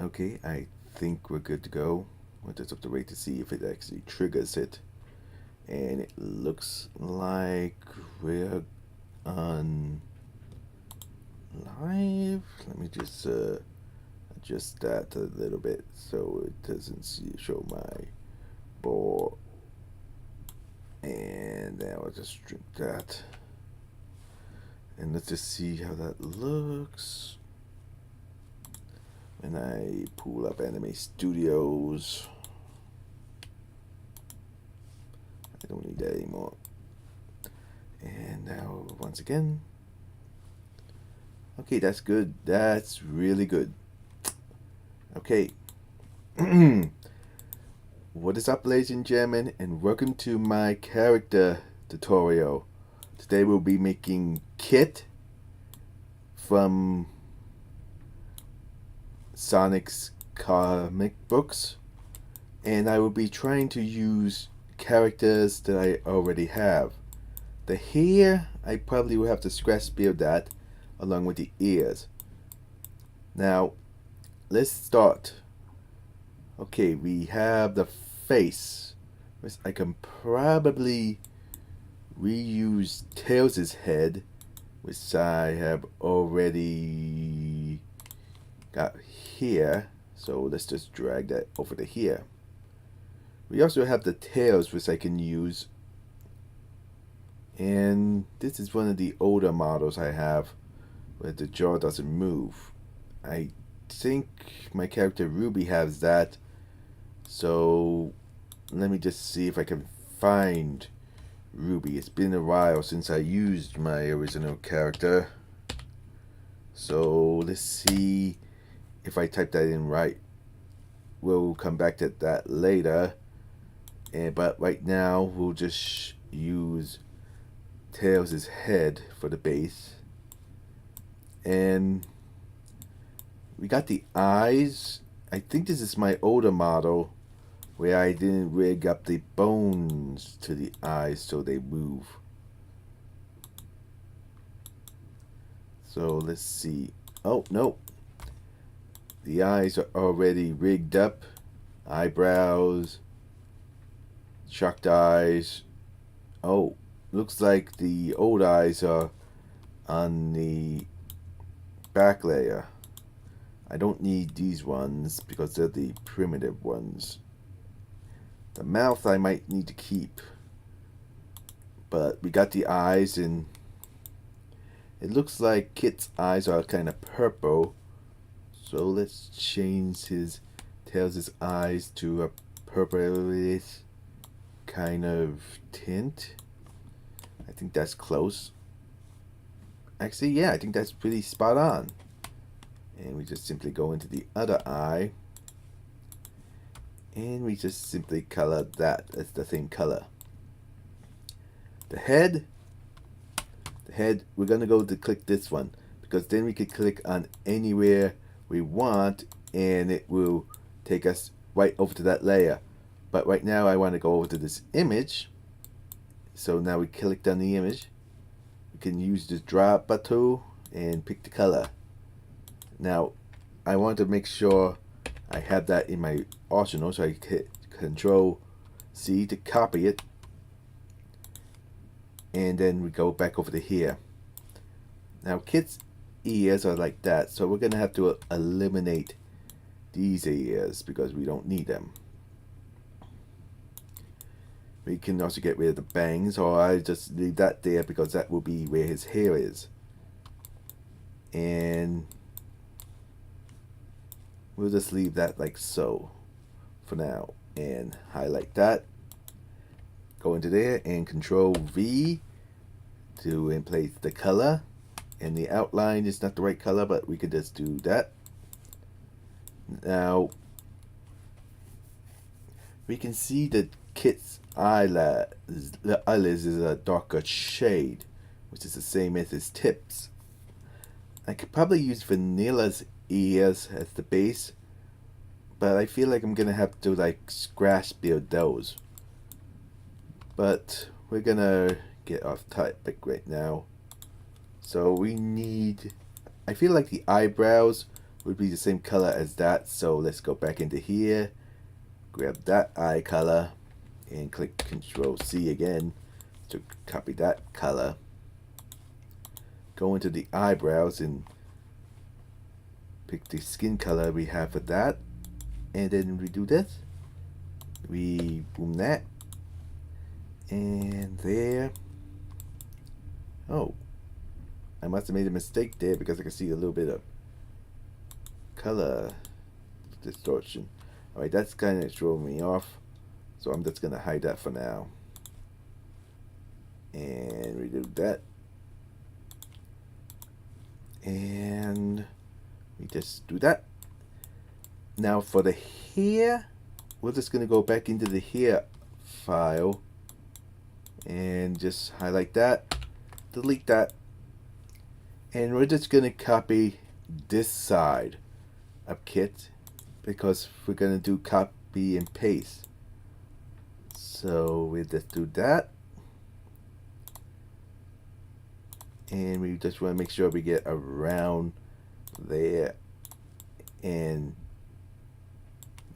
Okay, I think we're good to go. We'll just have to wait to see if it actually triggers it. And it looks like we're on live. Let me just adjust that a little bit so it doesn't show my board. And then I'll just strip that. And let's just see how that looks. And I pull up Anime Studios. I don't need that anymore. And now, once again. Okay, that's good. That's really good. Okay. What is up, ladies and gentlemen, and welcome to my character tutorial. Today we'll be making Kit from Sonic's comic books, and I will be trying to use characters that I already have. The hair, I probably will have to scratch build that along with the ears. Now, let's start. Okay, we have the face, which I can probably reuse Tails' head, which I have already got here. So let's just drag that over to here. We also have the tails, which I can use. And this is one of the older models I have where the jaw doesn't move. I think my character Ruby has that. So let me just see if I can find Ruby. It's been a while since I used my original character. So let's see if I type that in right. We'll come back to that later. But right now we'll just use Tails' head for the base. And we got the eyes. I think this is my older model where I didn't rig up the bones to the eyes so they move. So let's see. Oh, no. The eyes are already rigged up. Eyebrows. Shocked eyes. Oh, looks like the old eyes are on the back layer. I don't need these ones because they're the primitive ones. The mouth I might need to keep. But we got the eyes, and it looks like Kit's eyes are kind of purple. So let's change his Tails' eyes to a purplish kind of tint. I think that's close. Actually, yeah, I think that's pretty spot on. And we just simply go into the other eye. And we just simply color that as the same color. The head, we're going to go to click this one. Because then we could click on anywhere we want. And it will take us right over to that layer. But right now I want to go over to this image. So now we clicked on the image. We can use the drop tool and pick the color. Now I want to make sure I have that in my arsenal, so I hit Control C to copy it. And then we go back over to here. Now Kit's ears are like that, so we're going to have to eliminate these ears because we don't need them. We can also get rid of the bangs, or I just leave that there because that will be where his hair is. And we'll just leave that like so for now. And highlight that. Go into there and Control V to in place the color. And the outline is not the right color, but we could just do that. Now we can see that Kit's eyelids is a darker shade, which is the same as his tips. I could probably use Vanilla's ears as the base, but I feel like I'm gonna have to like scratch build those. But we're gonna get off topic right now. So we need, I feel like the eyebrows would be the same color as that. So let's go back into here, grab that eye color, and click Control C again to copy that color. Go into the eyebrows and pick the skin color we have for that, and then we do this. We boom that, and there. Oh, I must have made a mistake there because I can see a little bit of color distortion. Alright, that's kind of throwing me off, so I'm just going to hide that for now. And redo that. And we just do that. Now for the hair, we're just going to go back into the hair file and just highlight that, delete that, and we're just going to copy this side of Kit because we're going to do copy and paste. So we just do that, and we just want to make sure we get around there. And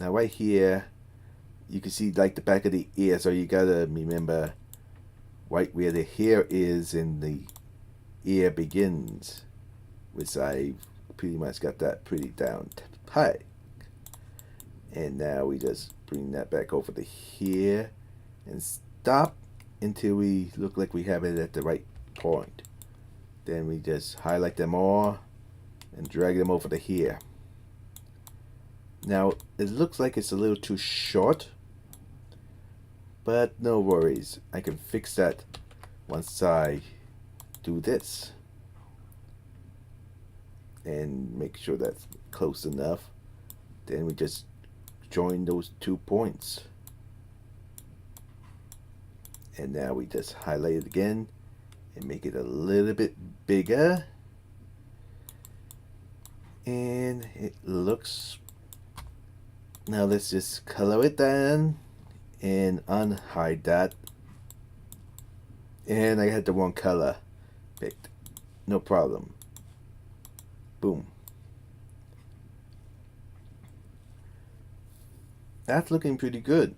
now right here you can see like the back of the ear, so you gotta remember right where the hair is and the ear begins, which I pretty much got that pretty down tight. And now we just bring that back over to here and stop until we look like we have it at the right point. Then we just highlight them all and drag them over to here. Now it looks like it's a little too short, but no worries, I can fix that once I do this and make sure that's close enough. Then we just join those 2 points, and now we just highlight it again and make it a little bit bigger, and it looks. Now let's just color it down and unhide that. And I had the wrong color picked. No problem. Boom. That's looking pretty good.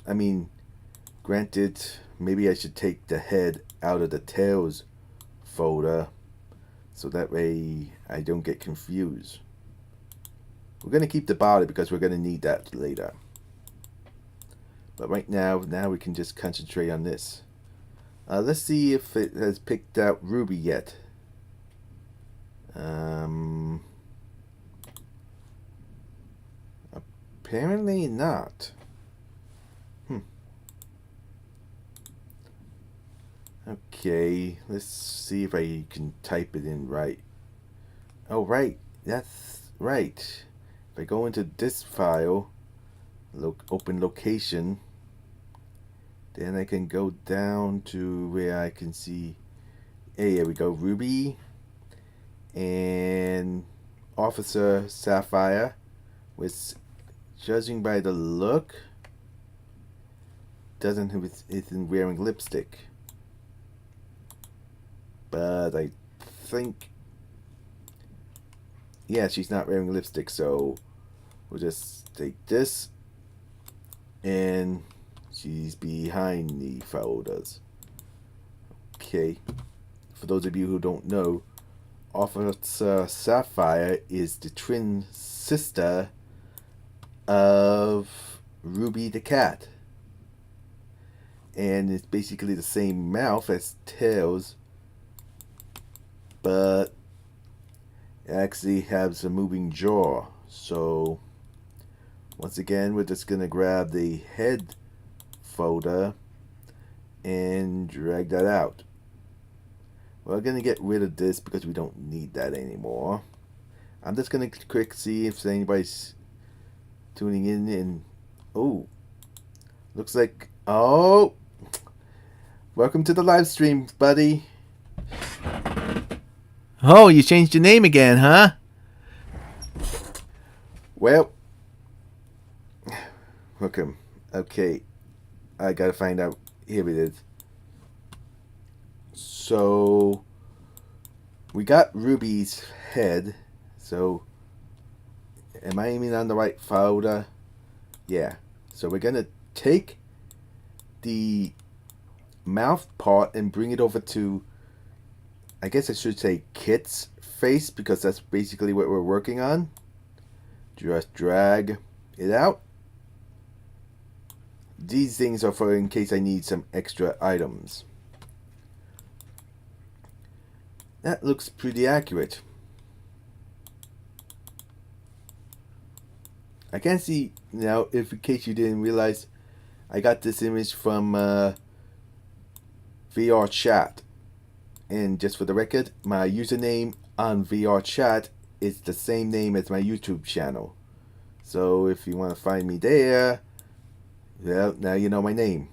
I mean, granted, maybe I should take the head out of the tails folder so that way I don't get confused. We're going to keep the body because we're going to need that later. But right now we can just concentrate on this. Let's see if it has picked out Ruby yet. Apparently not. Okay, let's see if I can type it in right. Oh, right. That's right. If I go into this file, open location, then I can go down to where I can see, hey, here we go, Ruby and Officer Sapphire, which, judging by the look, isn't wearing lipstick. But I think, yeah, she's not wearing lipstick, so we'll just take this, and she's behind the folders. Okay, for those of you who don't know, Officer Sapphire is the twin sister of Ruby the cat, and it's basically the same mouth as Tails, but it actually has a moving jaw. So once again, we're just gonna grab the head folder and drag that out. We're gonna get rid of this because we don't need that anymore. I'm just gonna quick see if anybody's tuning in, and oh, looks like, oh, welcome to the live stream, buddy. Oh, you changed your name again, huh? Well, welcome. Okay, I gotta find out. Here it is. So we got Ruby's head. So Am I aiming on the right folder? Yeah. So we're gonna take the mouth part and bring it over to, I guess I should say, Kit's face, because that's basically what we're working on. Just drag it out. These things are for in case I need some extra items. That looks pretty accurate. I can see now, if in case you didn't realize, I got this image from VR chat. And just for the record, my username on VR chat is the same name as my YouTube channel. So if you want to find me there, well, now you know my name.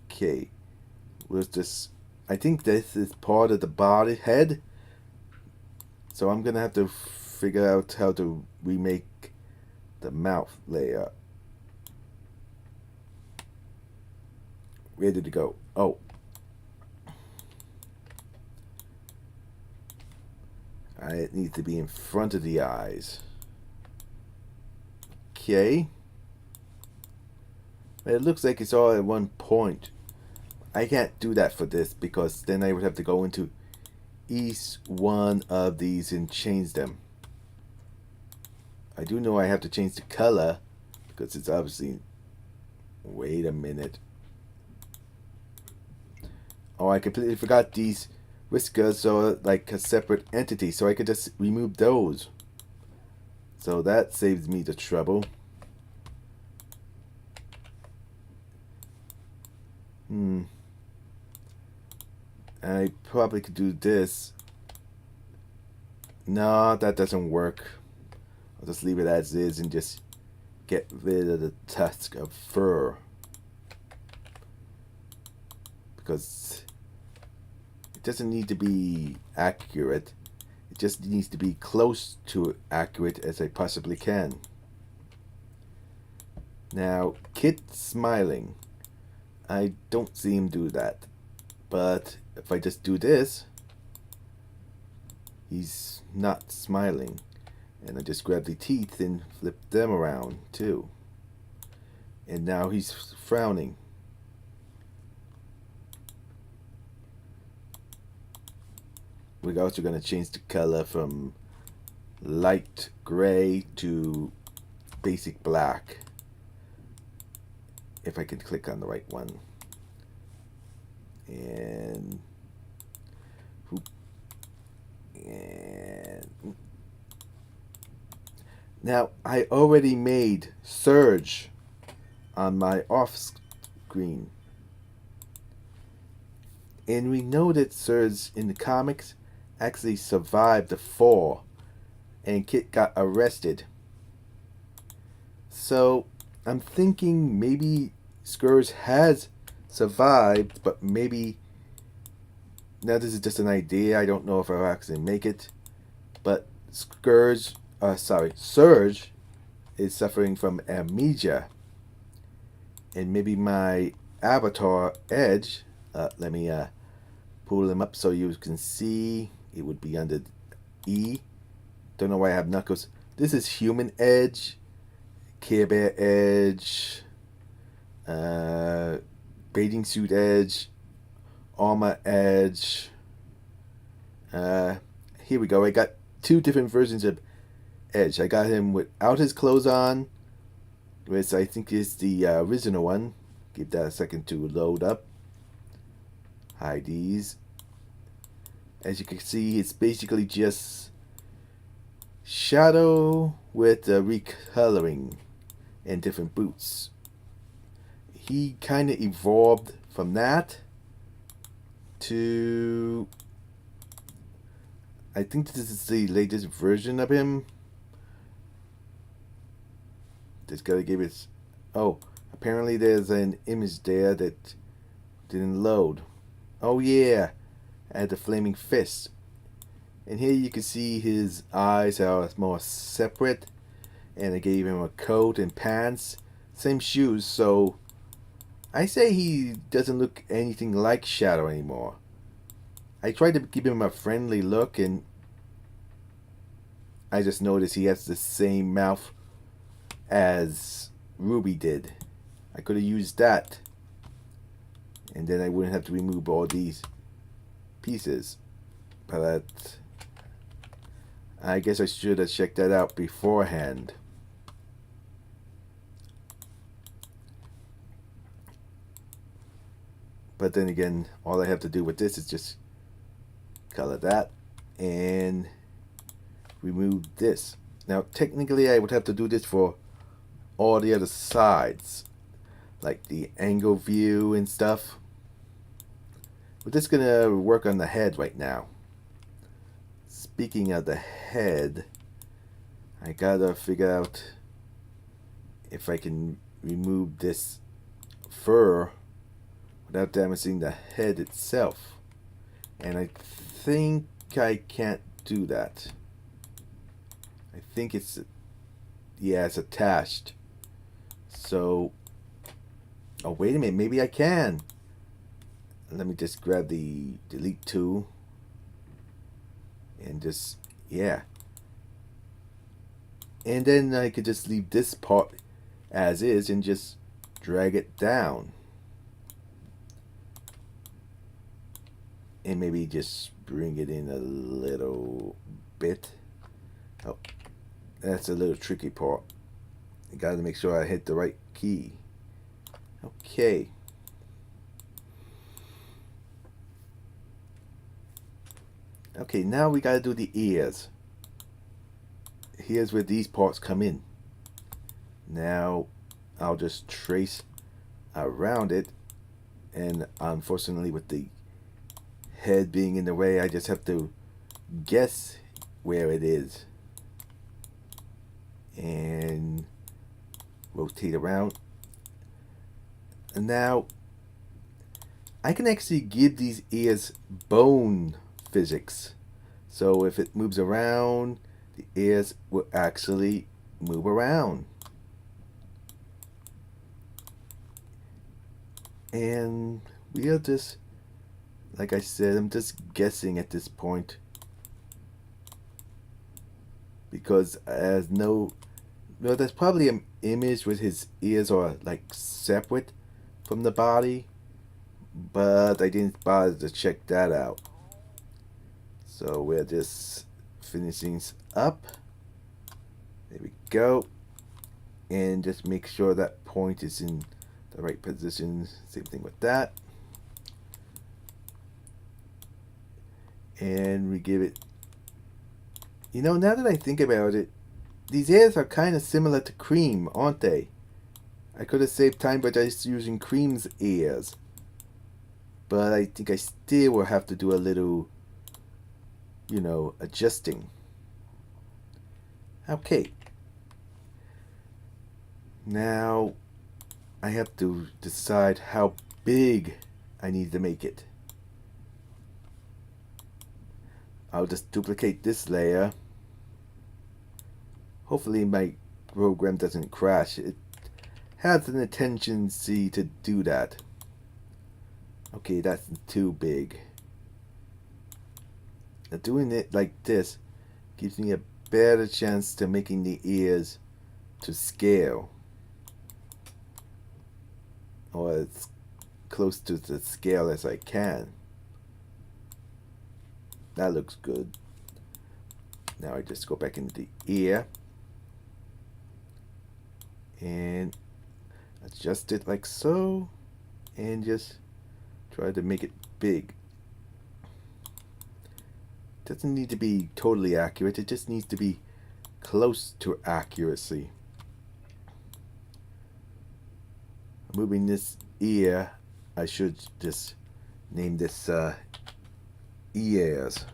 Okay. Was this? I think this is part of the body head. So I'm gonna have to figure out how to remake the mouth layer. Where did it go? Oh. It needs to be in front of the eyes. Okay. It looks like it's all at one point. I can't do that for this because then I would have to go into each one of these and change them. I do know I have to change the color because it's obviously... Wait a minute. Oh, I completely forgot these whiskers are like a separate entity, so I could just remove those. So that saves me the trouble. I probably could do this. No, that doesn't work. I'll just leave it as is and just get rid of the tusk of fur. Because it doesn't need to be accurate. It just needs to be close to accurate as I possibly can. Now, Kit smiling. I don't see him do that. But if I just do this, he's not smiling. And I just grab the teeth and flip them around too. And now he's frowning. We're also going to change the color from light gray to basic black. If I can click on the right one. And now I already made Surge on my off screen, and we know that Surge in the comics actually survived the fall, and Kit got arrested. So I'm thinking maybe Surge has survived, but maybe now this is just an idea. I don't know if I'll actually make it, but Surge is suffering from amnesia, and maybe my avatar Edge. Let me pull him up so you can see. It would be under E. Don't know why I have knuckles. This is Human Edge, Care Bear Edge, Bathing Suit Edge, Armor Edge. Here we go. I got two different versions of Edge. I got him without his clothes on, which I think is the original one. Give that a second to load up. Hide these. As you can see, it's basically just Shadow with recoloring and different boots. He kind of evolved from that to... I think this is the latest version of him. Just gotta give it... Oh, apparently there's an image there that didn't load. Oh yeah, I had the flaming fist. And here you can see his eyes are more separate. And I gave him a coat and pants. Same shoes, so... I say he doesn't look anything like Shadow anymore. I tried to give him a friendly look, and I just noticed he has the same mouth as Ruby did. I could have used that, and then I wouldn't have to remove all these pieces. But I guess I should have checked that out beforehand. But then again, all I have to do with this is just color that and remove this. Now technically I would have to do this for all the other sides, like the angle view and stuff. We're just gonna work on the head right now. Speaking of the head, I gotta figure out if I can remove this fur without damaging the head itself. And I think I can't do that. I think it's, yeah, it's attached. So, oh wait a minute, maybe I can. Let me just grab the delete tool and just, yeah. And then I could just leave this part as is and just drag it down. And maybe just bring it in a little bit. Oh, that's a little tricky part. I gotta make sure I hit the right key. Okay. Okay, now we gotta do the ears. Here's where these parts come in. Now I'll just trace around it, and unfortunately with the head being in the way, I just have to guess where it is and rotate around. And now I can actually give these ears bone physics. So if it moves around, the ears will actually move around. And we are just, like I said, I'm just guessing at this point, because as there's probably an image with his ears are like separate from the body, but I didn't bother to check that out. So we're just finishing up. There we go. And just make sure that point is in the right position. Same thing with that. And we give it, you know, now that I think about it, these ears are kind of similar to Cream, aren't they? I could have saved time by just using Cream's ears, but I think I still will have to do a little, you know, adjusting. Okay. Now I have to decide how big I need to make it. I'll just duplicate this layer. Hopefully my program doesn't crash. It has an tendency to do that. Okay, that's too big. Now doing it like this gives me a better chance to making the ears to scale, or as close to the scale as I can. That looks good. Now I just go back into the ear and adjust it like so, and just try to make it big. Doesn't need to be totally accurate, it just needs to be close to accuracy. Moving this ear, I should just name this ears.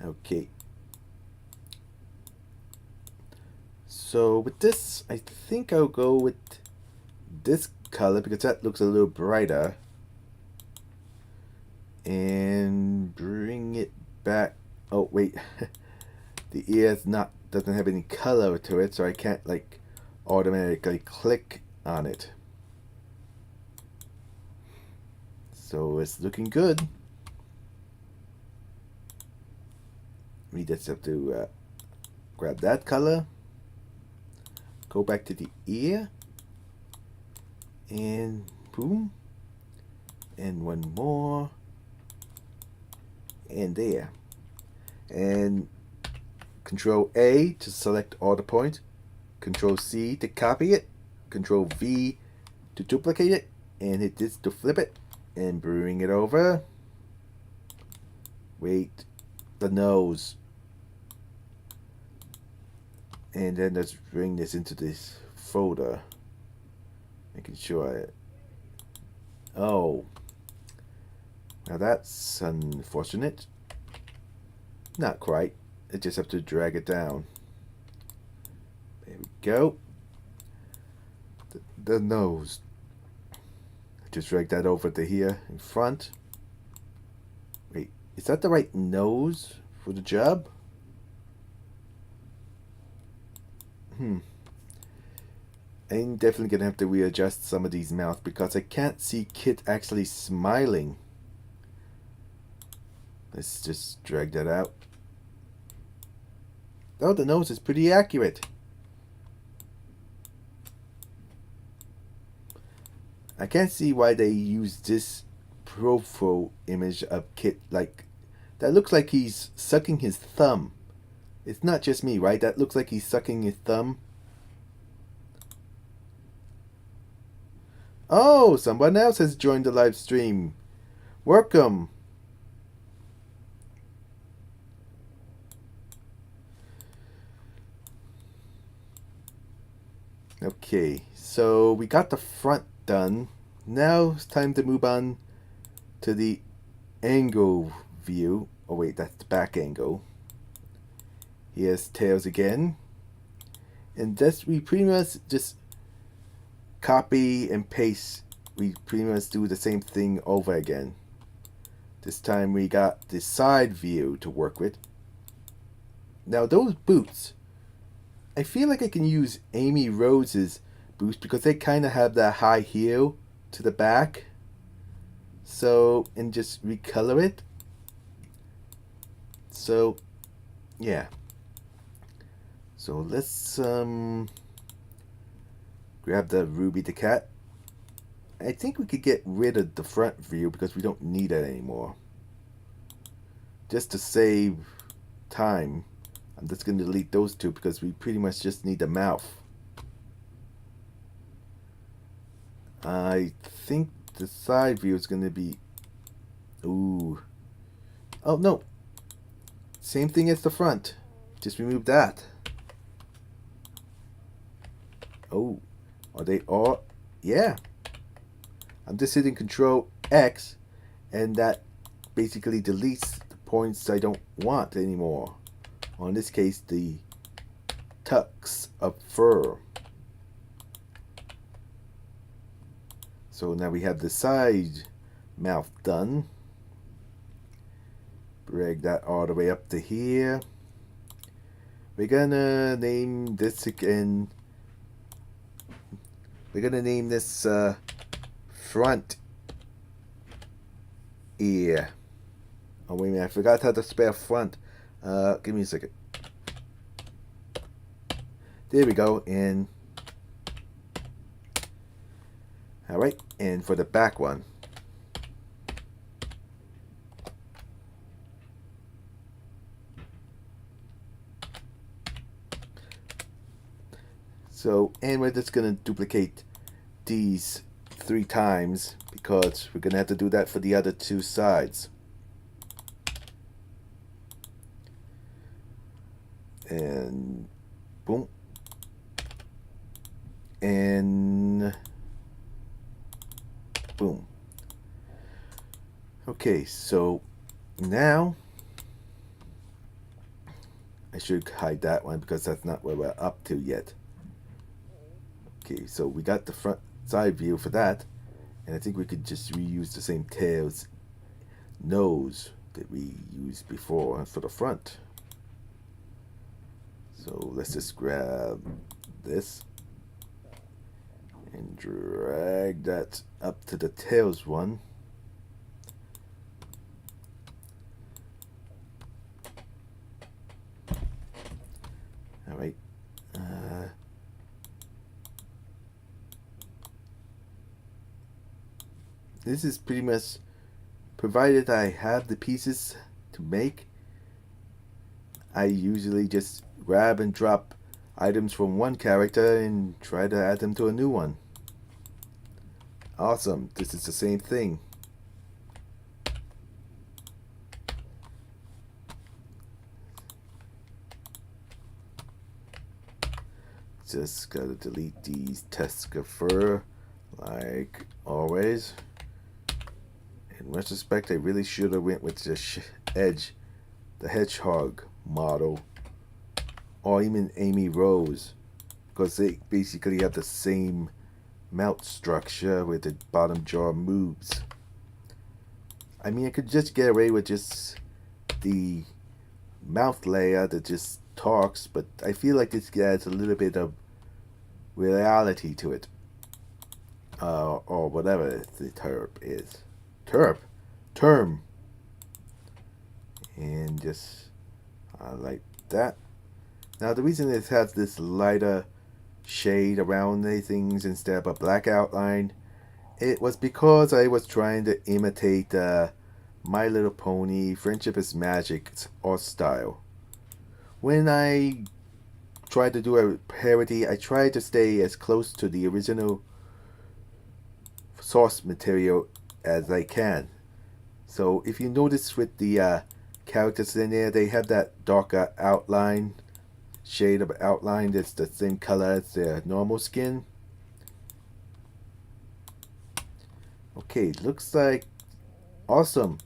Okay. So with this, I think I'll go with this color because that looks a little brighter. And bring it back. Oh wait, the ear's doesn't have any color to it, so I can't like automatically click on it. So it's looking good. We just have to grab that color, go back to the ear, and boom, and one more, and there. And Control A to select all the points, Control C to copy it, Control V to duplicate it, and hit this to flip it, and bring it over. Wait, the nose. And then let's bring this into this folder. Making sure oh. Now that's unfortunate. Not quite. I just have to drag it down. There we go. The nose. Just drag that over to here in front. Wait, is that the right nose for the job? I'm definitely gonna have to readjust some of these mouths because I can't see Kit actually smiling. Let's just drag that out. Oh, the nose is pretty accurate. I can't see why they use this profile image of Kit. Like, that looks like he's sucking his thumb. It's not just me, right? That looks like he's sucking his thumb. Oh, someone else has joined the live stream. Welcome. Okay, so we got the front done. Now it's time to move on to the angle view. Oh wait, that's the back angle. Here's tails again. And this, we pretty much just copy and paste. We pretty much do the same thing over again. This time we got the side view to work with. Now those boots, I feel like I can use Amy Rose's boots because they kind of have that high heel to the back. So, and just recolor it. So, yeah. So let's grab the Ruby the cat. I think we could get rid of the front view because we don't need it anymore. Just to save time, I'm just going to delete those two because we pretty much just need the mouth. I think the side view is going to be... Ooh. Oh, no. Same thing as the front. Just remove that. Oh. Are they all... Yeah. I'm just hitting Control X, and that basically deletes the points I don't want anymore. Or in this case, the tucks of fur. So now we have the side mouth done. Drag that all the way up to here. We're gonna name this again. We're gonna name this front ear. Oh wait a minute, I forgot how to spell front. Give me a second. There we go. And alright, and for the back one. So, and we're just gonna duplicate these 3 times because we're gonna have to do that for the other 2 sides. And boom. And boom. Okay, so now I should hide that one because that's not where we're up to yet. Okay, so we got the front side view for that, and I think we could just reuse the same tails nose that we used before for the front. So let's just grab this and drag that up to the tails one. this is pretty much, provided I have the pieces to make, I usually just grab and drop items from one character and try to add them to a new one. Awesome, this is the same thing. Just gotta delete these Tusk of Fur, like always. In retrospect, I really should have went with the Edge, the Hedgehog model, or even Amy Rose, because they basically have the same mouth structure with the bottom jaw moves. I mean, I could just get away with just the mouth layer that just talks, but I feel like this adds a little bit of reality to it. Or whatever the term is. Term. And just like that. Now the reason it has this lighter shade around the things instead of a black outline, it was because I was trying to imitate My Little Pony Friendship is Magic art style. When I tried to do a parody, I tried to stay as close to the original source material as I can. So if you notice with the characters in there, they have that darker outline, shade of outline that's the same color as their normal skin. Okay, looks like awesome.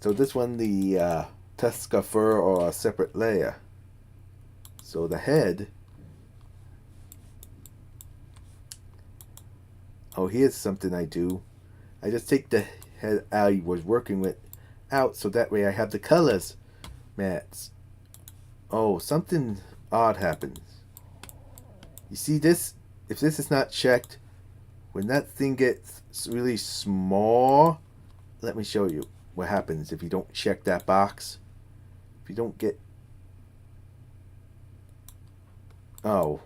So this one, the tusk of fur or a separate layer. So the head. Oh, here's something I do. I just take the head I was working with out, so that way I have the colors match. Oh, something odd happens. You see this? If this is not checked, when that thing gets really small, let me show you what happens if you don't check that box. If you don't get... Oh.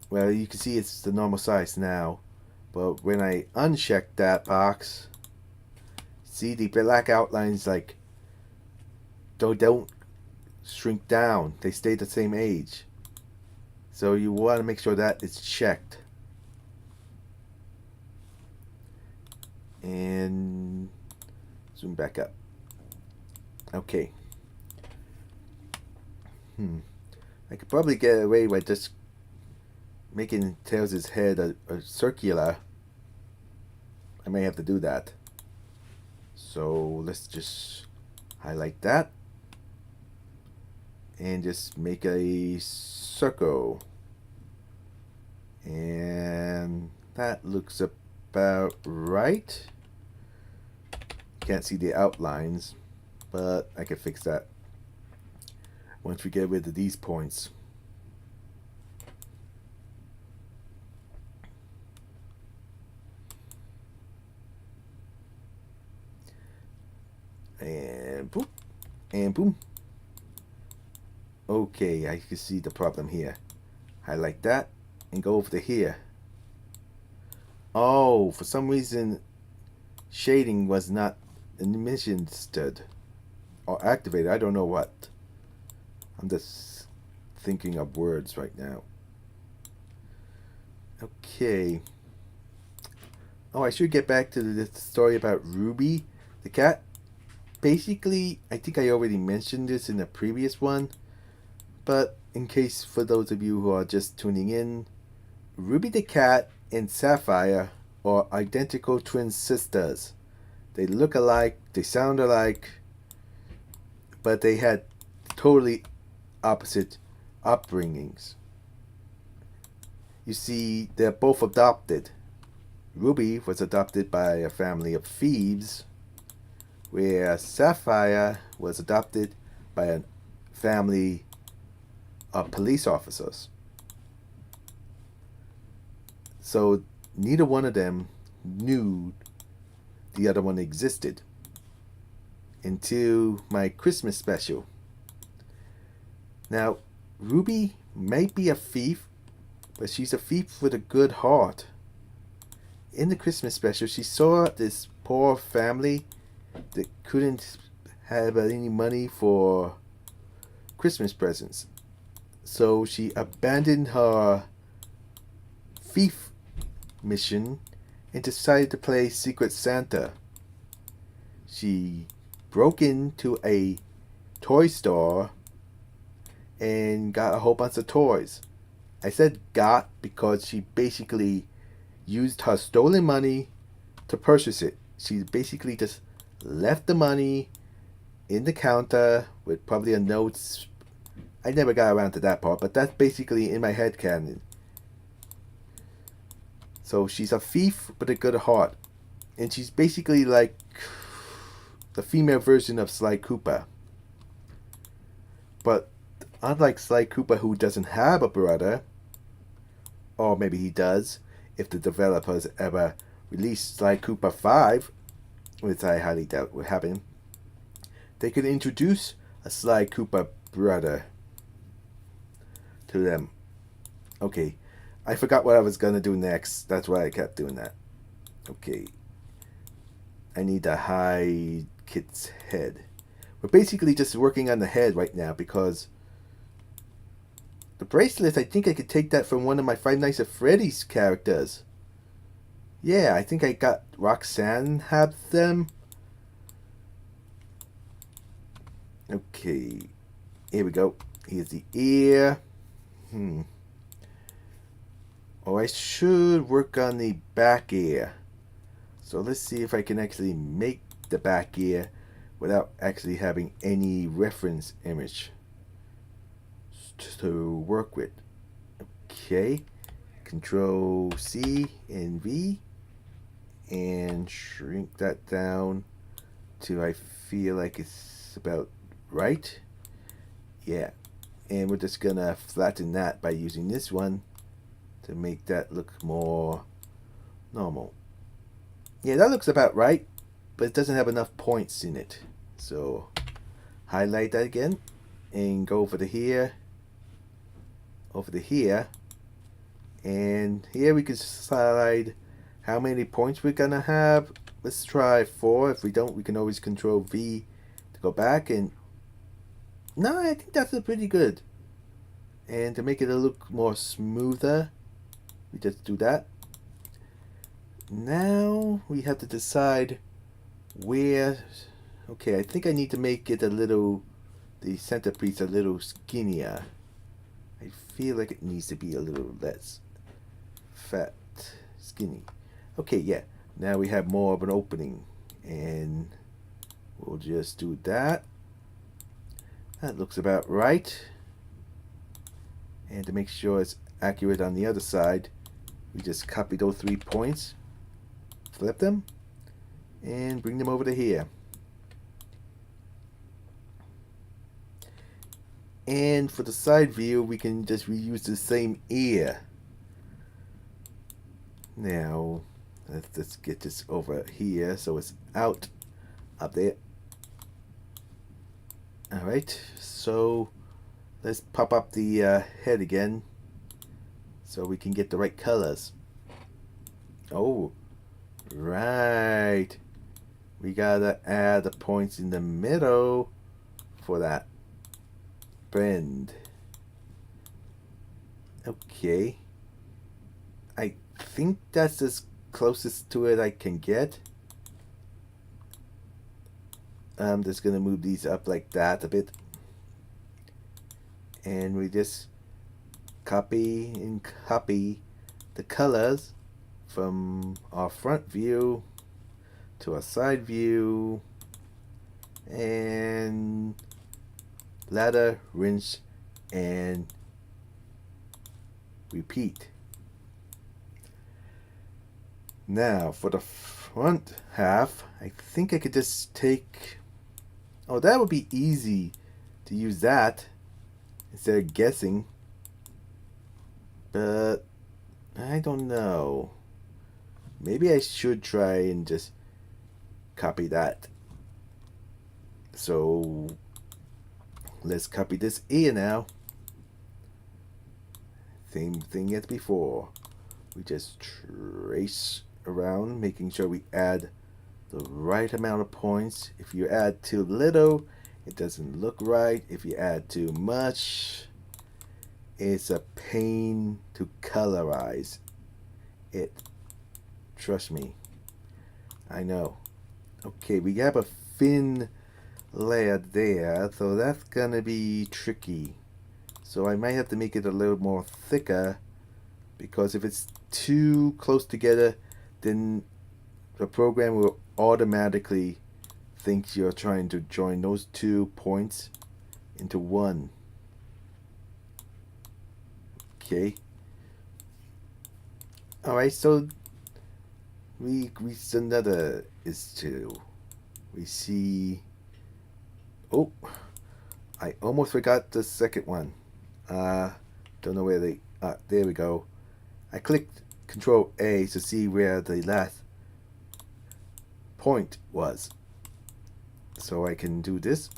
Well, you can see it's the normal size now. But when I uncheck that box, see the black outlines like don't shrink down. They stay the same age. So you want to make sure that it's checked. And zoom back up. Okay. I could probably get away with just making Tails' head a circular. I may have to do that. So let's just highlight that and just make a circle. And that looks about right. Can't see the outlines, but I can fix that once we get rid of these points. And boom, and boom. Okay, I can see the problem here. Highlight that and go over to here. Oh, for some reason shading was not administered or activated. I don't know what. I'm just thinking of words right now. Okay. Oh, I should get back to the story about Ruby the cat. Basically, I think I already mentioned this in a previous one, but in case for those of you who are just tuning in, Ruby the cat and Sapphire are identical twin sisters. They look alike, they sound alike, but they had totally opposite upbringings. You see, they're both adopted. Ruby was adopted by a family of thieves, where Sapphire was adopted by a family of police officers. So neither one of them knew the other one existed until my Christmas special. Now, Ruby may be a thief, but she's a thief with a good heart. in the Christmas special, she saw this poor family that couldn't have any money for Christmas presents. So she abandoned her thief mission and decided to play Secret Santa. She broke into a toy store and got a whole bunch of toys. I said got because she basically used her stolen money to purchase it. She basically just left the money in the counter with probably a note. I never got around to that part, but that's basically in my head canon. So she's a thief with a good heart. And she's basically like the female version of Sly Cooper. But unlike Sly Cooper, who doesn't have a brother, or maybe he does, if the developers ever release Sly Cooper 5, which I highly doubt will happen, they could introduce a Sly Cooper brother to them. Okay, I forgot what I was gonna do next. That's why I kept doing that. Okay, I need to hide Kit's head. We're basically just working on the head right now because the bracelet, I think I could take that from one of my Five Nights at Freddy's characters. Yeah, I think I got Roxanne had them. Okay, here we go. Here's the ear. Oh, I should work on the back ear. So let's see if I can actually make the back ear without actually having any reference image to work with. Okay, Control C and V and shrink that down till I feel like it's about right. Yeah, and we're just gonna flatten that by using this one to make that look more normal. Yeah, that looks about right, but it doesn't have enough points in it. So highlight that again and go over to here, over to here, and here we can decide how many points we're gonna have. Let's try 4. If we don't, we can always Control V to go back. And no, I think that's pretty good. And to make it a look more smoother, we just do that. Now we have to decide where. Okay, I think I need to make it a little, the centerpiece a little skinnier. I feel like it needs to be a little less fat, skinny. Okay, yeah, now we have more of an opening, and we'll just do that. That looks about right. And to make sure it's accurate on the other side, we just copy those 3 points, flip them, and bring them over to here. And for the side view, we can just reuse the same ear. Now, let's get this over here so it's out up there. Alright, so let's pop up the head again so we can get the right colors. Oh, right. We gotta add the points in the middle for that bend. Okay. I think that's as closest to it I can get. I'm just gonna move these up like that a bit. And we just copy and copy the colors from our front view to our side view, and ladder, rinse, and repeat. Now for the front half, I think I could just take, oh, that would be easy to use that instead of guessing, but I don't know. Maybe I should try and just copy that. So let's copy this ear now. Same thing as before. We just trace around, making sure we add the right amount of points. If you add too little, it doesn't look right. If you add too much, it's a pain to colorize it. Trust me. I know. Okay, we have a thin layer there, so that's gonna be tricky. So I might have to make it a little more thicker, because if it's too close together, then the program will automatically think you're trying to join those 2 points into one. Okay. Alright, so we another is 2. We see, oh, I almost forgot the second one. Don't know where they, there we go. I clicked Control A to see where the last point was. So I can do this.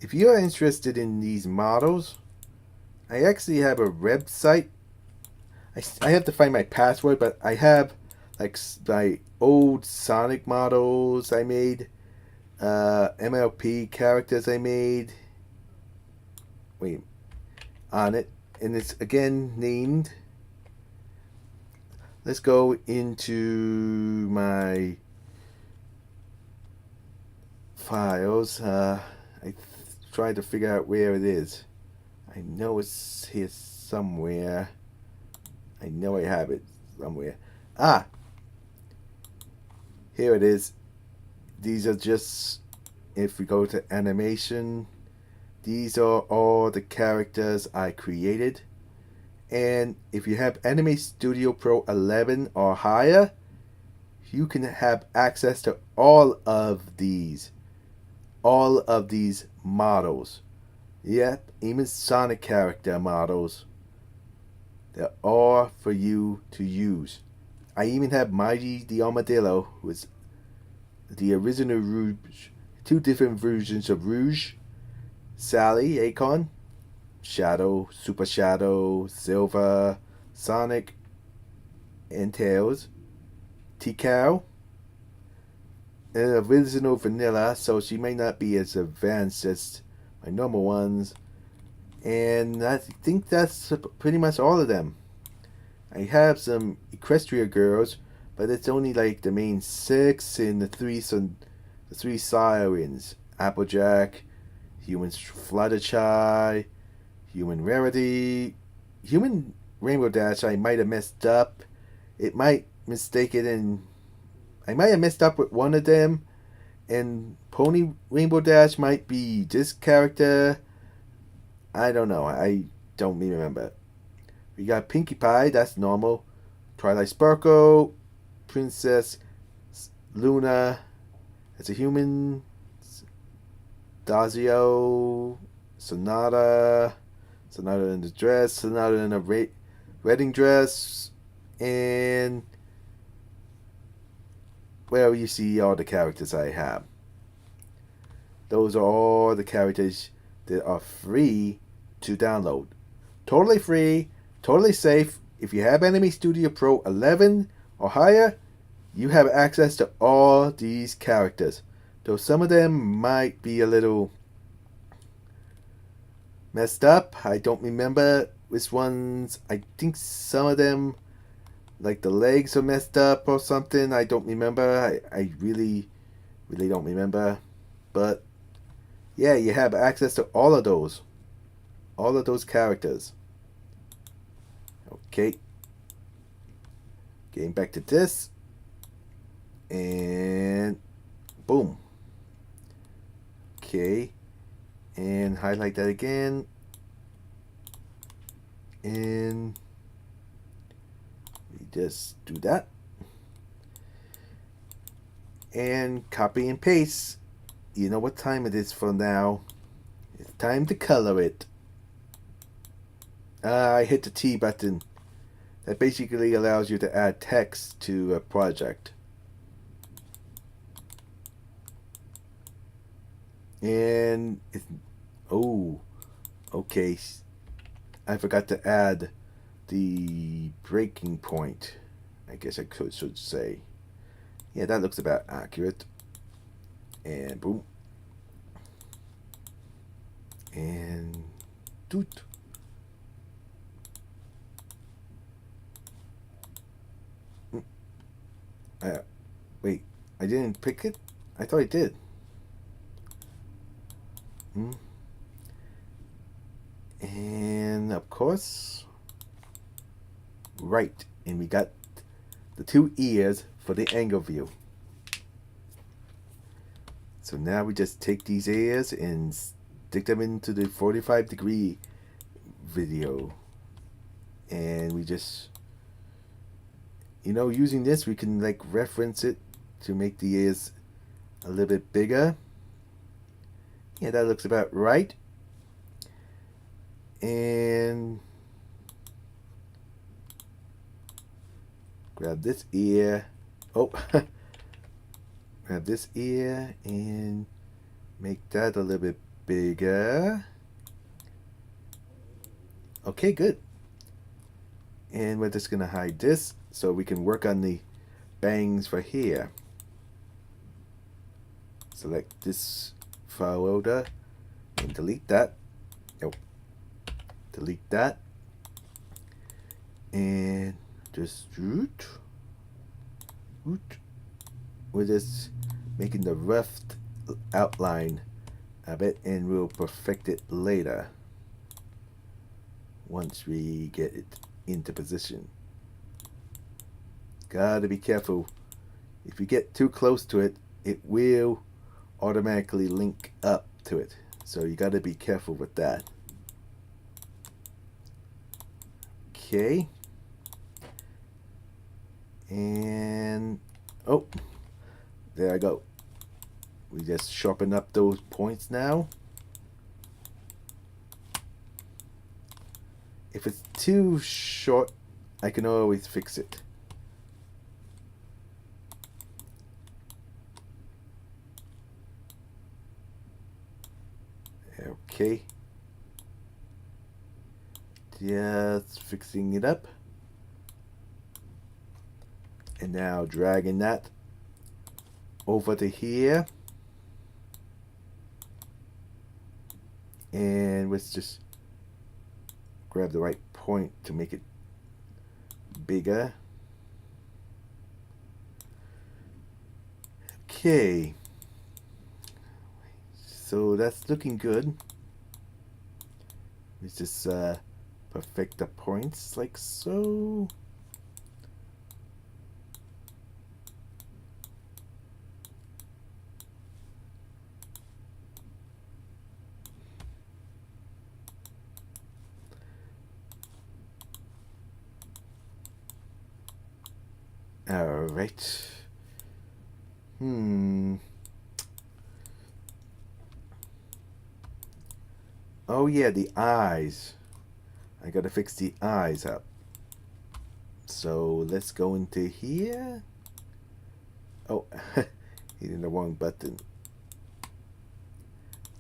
If you're interested in these models, I actually have a website. I have to find my password, but I have like my old Sonic models I made, MLP characters I made. Wait, on it, and it's again named. Let's go into my files. I tried to figure out where it is. I know it's here somewhere. I know I have it somewhere. Ah! Here it is. These are just, if we go to animation, these are all the characters I created. And if you have Anime Studio Pro 11 or higher, you can have access to all of these models. Yep, even Sonic character models. They're all for you to use. I even have Mighty the Armadillo, who is the original Rouge, 2 different versions of Rouge, Sally, Acorn, Shadow, Super Shadow, Silver, Sonic, and Tails, Tikau, and original Vanilla, so she may not be as advanced as my normal ones. And I think that's pretty much all of them. I have some Equestria girls, but it's only like the main 6 and the 3 sirens: Applejack, Human Fluttershy, Human Rarity, Human Rainbow Dash. I might have messed up. It might mistake it, and I might have messed up with one of them. And Pony Rainbow Dash might be this character. I don't know. I don't remember. We got Pinkie Pie. That's normal. Twilight Sparkle, Princess Luna as a human, Dazio, Sonata in the dress, Sonata in a wedding dress, and well, you see all the characters I have. Those are all the characters that are free to download. Totally free, totally safe. If you have Anime Studio Pro 11 or higher, you have access to all these characters. Though some of them might be a little messed up. I don't remember which ones. I think some of them, like the legs are messed up or something. I don't remember. I really don't remember. But yeah, you have access to all of those characters. Okay, getting back to this, and boom. Okay, and highlight that again, and we just do that, and copy and paste. You know what time it is for now. It's time to color it. I hit the T button. That basically allows you to add text to a project. And it's, oh, okay. I forgot to add the breaking point, I guess I should say. Yeah, that looks about accurate. And boom. And doot. Wait, I didn't pick it? I thought I did. And of course, right. And we got the 2 ears for the angle view. So now we just take these ears and stick them into the 45-degree video. And we just, using this, we can like reference it to make the ears a little bit bigger. Yeah, that looks about right. And grab this ear. Oh, grab this ear and make that a little bit bigger. Okay, good. And we're just gonna hide this so we can work on the bangs for here. Select this folder and delete that. Nope. Delete that. And just root. We're just making the rough outline of it, and we'll perfect it later once we get it into position. Gotta be careful. If you get too close to it, it will automatically link up to it. So you gotta be careful with that. Okay. And oh, there I go. We just sharpen up those points now. If it's too short, I can always fix it. Okay. Just fixing it up. And now dragging that over to here. And let's just grab the right point to make it bigger. Okay. So that's looking good. Let's just perfect the points like so. All right. Oh yeah, the eyes. I gotta fix the eyes up. So let's go into here. Oh, hitting the wrong button.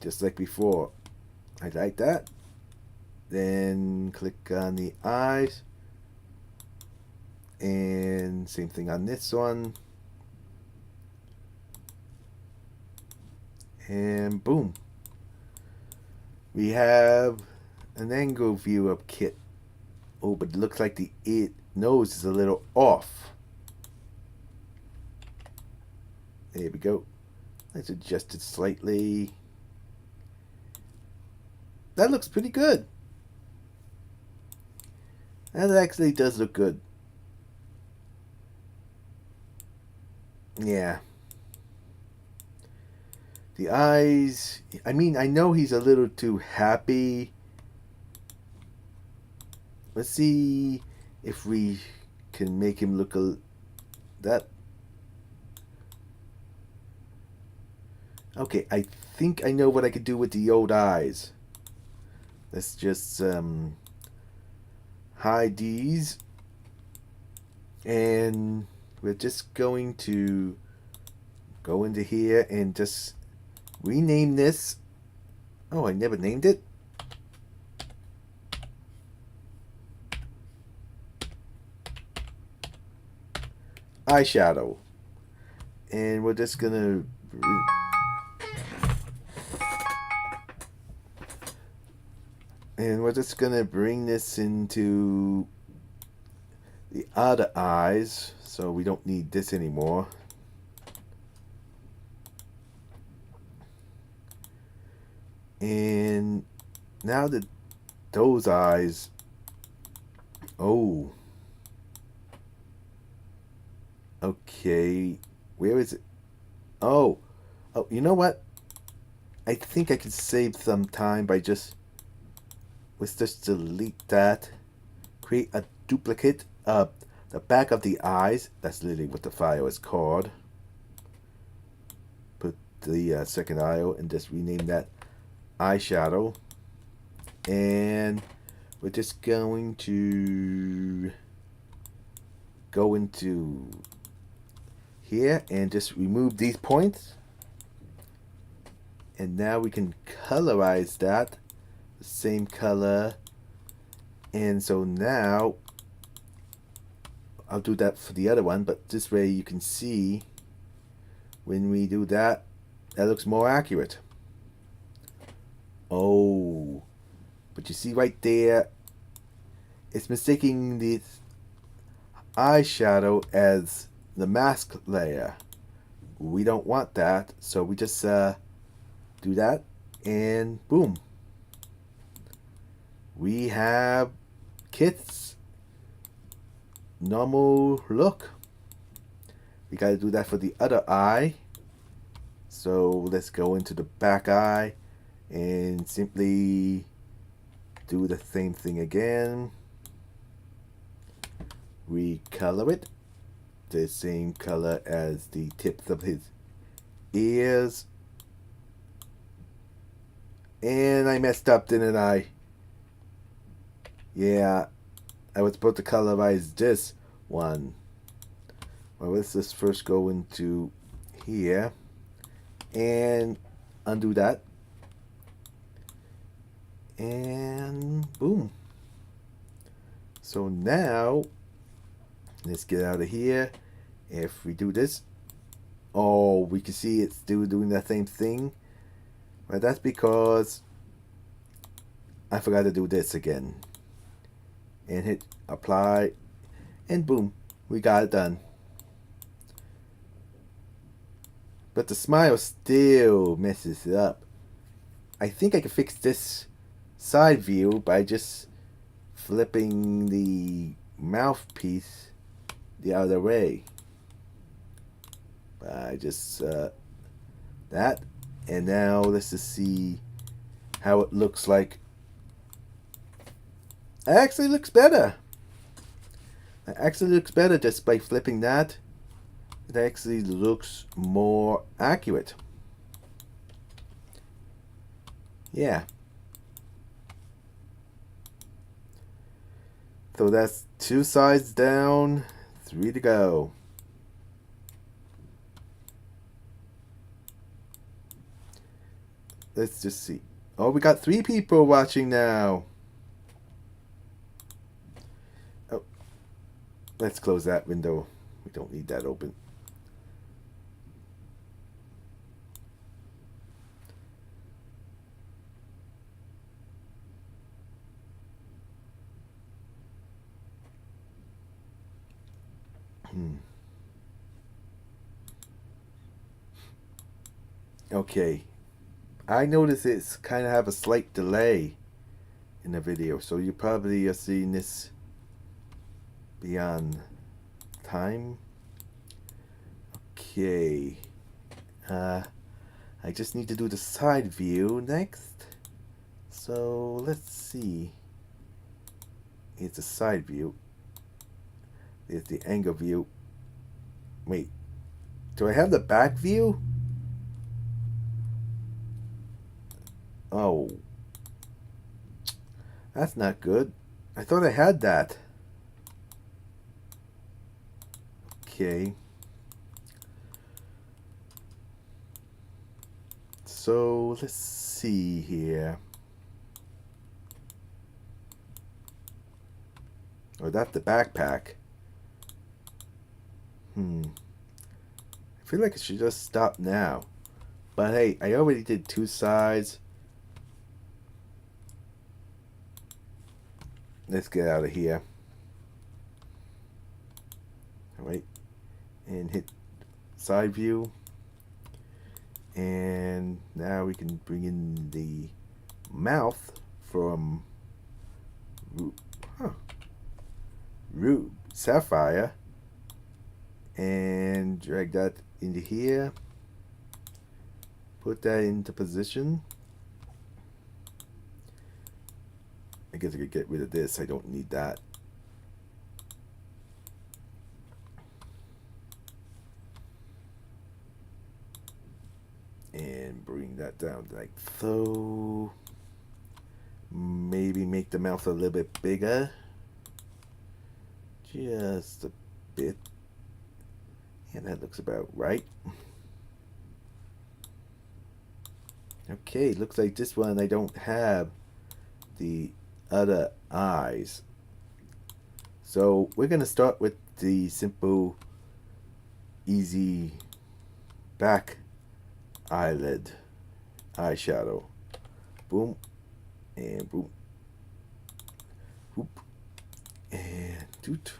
Just like before. I like that. Then click on the eyes. And same thing on this one. And boom. We have an angle view of Kit. Oh, but it looks like the nose is a little off. There we go. Let's adjust it slightly. That looks pretty good. That actually does look good. Yeah. The eyes, I mean, I know he's a little too happy. Let's see if we can make him look that. Okay, I think I know what I could do with the old eyes. Let's just hide these. And we're just going to go into here and just rename this. Oh, I never named it. eyeshadow. And we're just gonna bring this into the other eyes, so we don't need this anymore. And now that those eyes, oh, okay, where is it? Oh, you know what? I think I could save some time by let's just delete that. Create a duplicate of the back of the eyes. That's literally what the file is called. Put the second eye and just rename that eyeshadow. And we're just going to go into here and just remove these points. And now we can colorize that the same color. And so now I'll do that for the other one, but this way you can see when we do that, that looks more accurate. Oh, but you see right there, it's mistaking this eyeshadow as the mask layer. We don't want that, so we just do that, and boom, we have Kit's normal look. We got to do that for the other eye, so let's go into the back eye and simply do the same thing again. Recolor it the same color as the tips of his ears. And I messed up, didn't I? Yeah, I was supposed to colorize this one. Well, let's just first go into here and undo that. And boom. So now, let's get out of here. If we do this, oh, we can see it's still doing that same thing. Well, that's because I forgot to do this again. And hit apply, and boom, we got it done. But the smile still messes it up. I think I can fix this side view by just flipping the mouthpiece the other way. I just that, and now let's just see how it looks like. It actually looks better. It actually looks better just by flipping that. It actually looks more accurate. Yeah. So that's 2 sides down, 3 to go. Let's just see. Oh, we got 3 people watching now. Oh, let's close that window. We don't need that open. Okay. I notice it's kind of have a slight delay in the video, so you probably are seeing this beyond time. Okay. I just need to do the side view next. So let's see. Here's the side view. There's the angle view. Wait, do I have the back view? Oh, that's not good. I thought I had that. Okay. So let's see here. Oh, that's the backpack. I feel like it should just stop now. But hey, I already did 2 sides. Let's get out of here. Alright. And hit side view. And now we can bring in the mouth from Root Sapphire and drag that into here. Put that into position. I guess I could get rid of this. I don't need that. And bring that down like so. Maybe make the mouth a little bit bigger. Just a bit. And that looks about right. Okay, looks like this one I don't have the other eyes. So we're going to start with the simple, easy back eyelid eyeshadow. Boom. And boom. Whoop. And toot.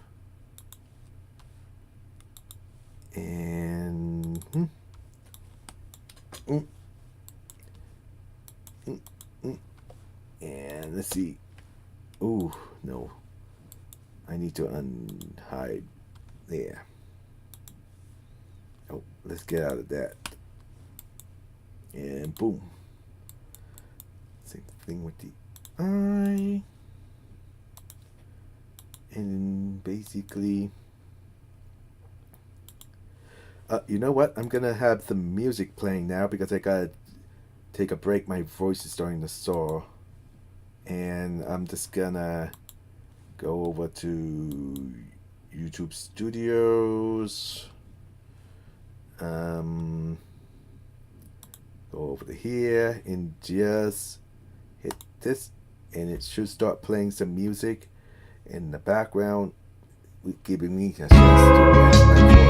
And and let's see. Oh no, I need to unhide there. Oh, let's get out of that. And boom. Same thing with the eye. And basically, you know what? I'm gonna have some music playing now because I gotta take a break. My voice is starting to sore. And I'm just gonna go over to YouTube Studios. Go over to here and just hit this, and it should start playing some music in the background, giving me a chance to rest my voice.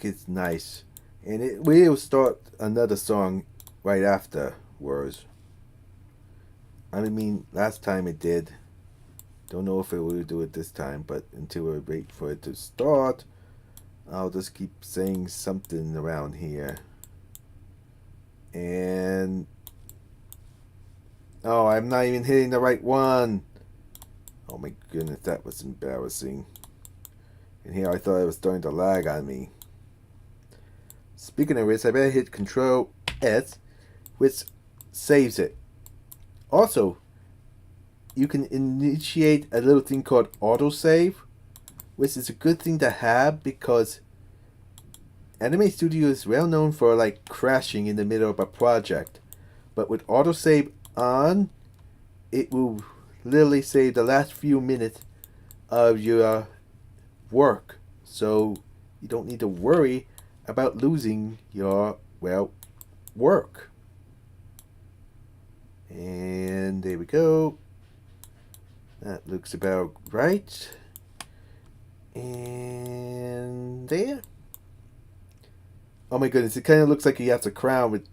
it's nice. And we'll start another song right afterwards. I mean, last time it did. Don't know if it will do it this time, but until we wait for it to start, I'll just keep saying something around here. And oh, I'm not even hitting the right one. Oh my goodness, that was embarrassing. And here I thought it was starting to lag on me. Speaking of which, I better hit Control S, which saves it. Also, you can initiate a little thing called autosave, which is a good thing to have because Anime Studio is well known for like crashing in the middle of a project. But with autosave on, it will literally save the last few minutes of your work. So you don't need to worry about losing your, well, work. And there we go. That looks about right. And there. Oh my goodness, it kind of looks like he has a crown with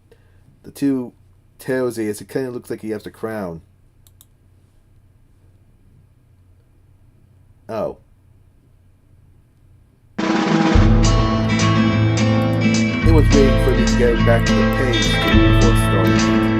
the two tails there. It kind of looks like he has a crown. Oh. It was waiting for me to get back to the page before it started.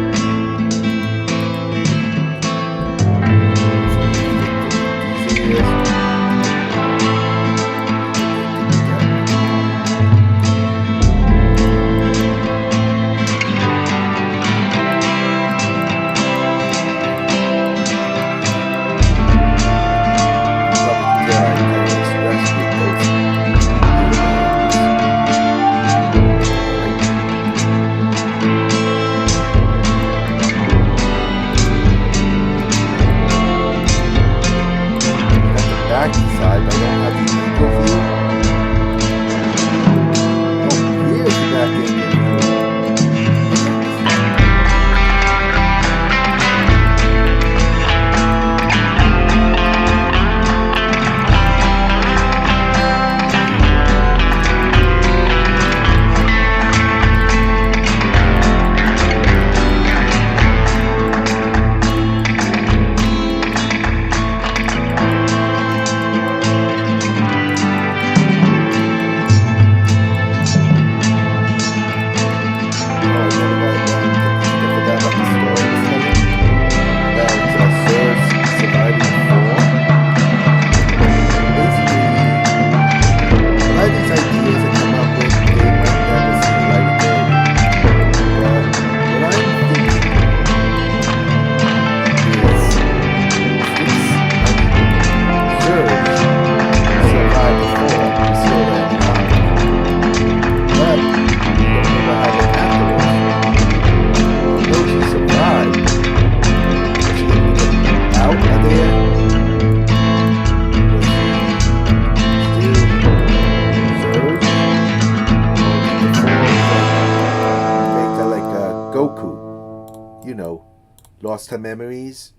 Lost her memories,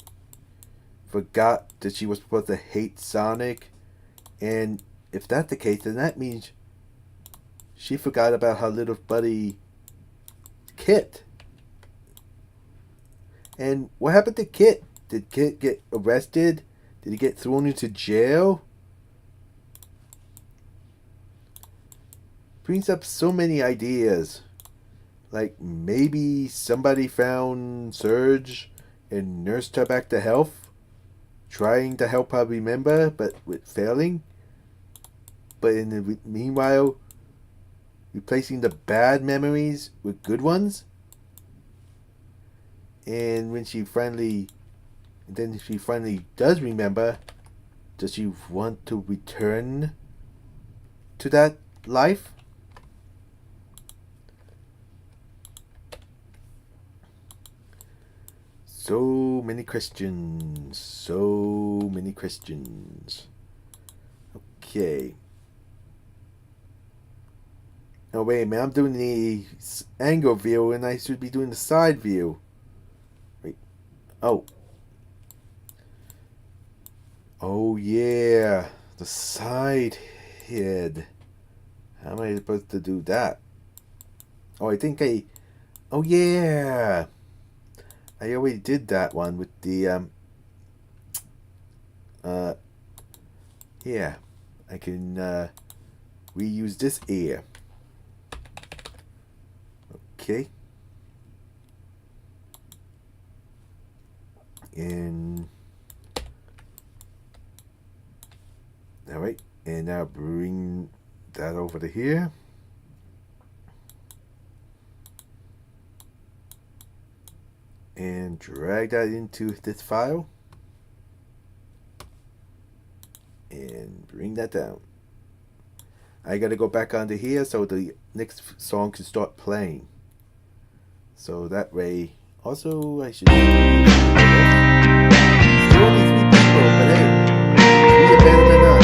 forgot that she was supposed to hate Sonic, and if that's the case, then that means she forgot about her little buddy Kit. And what happened to Kit? Did Kit get arrested? Did he get thrown into jail? Brings up so many ideas. Like maybe somebody found Surge and nursed her back to health, trying to help her remember, but with failing. But in the meanwhile, replacing the bad memories with good ones. And when she finally does remember, does she want to return to that life? So many questions. So many questions. Okay. Oh wait a minute, I'm doing the angle view and I should be doing the side view. Wait. Oh. Oh yeah. The side head. How am I supposed to do that? Oh, I think I... Oh, yeah! I already did that one with the, yeah. I can, reuse this ear. Okay. And... Alright. And now bring that over to here. And drag that into this file. And bring that down. I gotta go back onto here so the next song can start playing. So that way, also I should. Still only 3 people, but hey, 3 are better than none.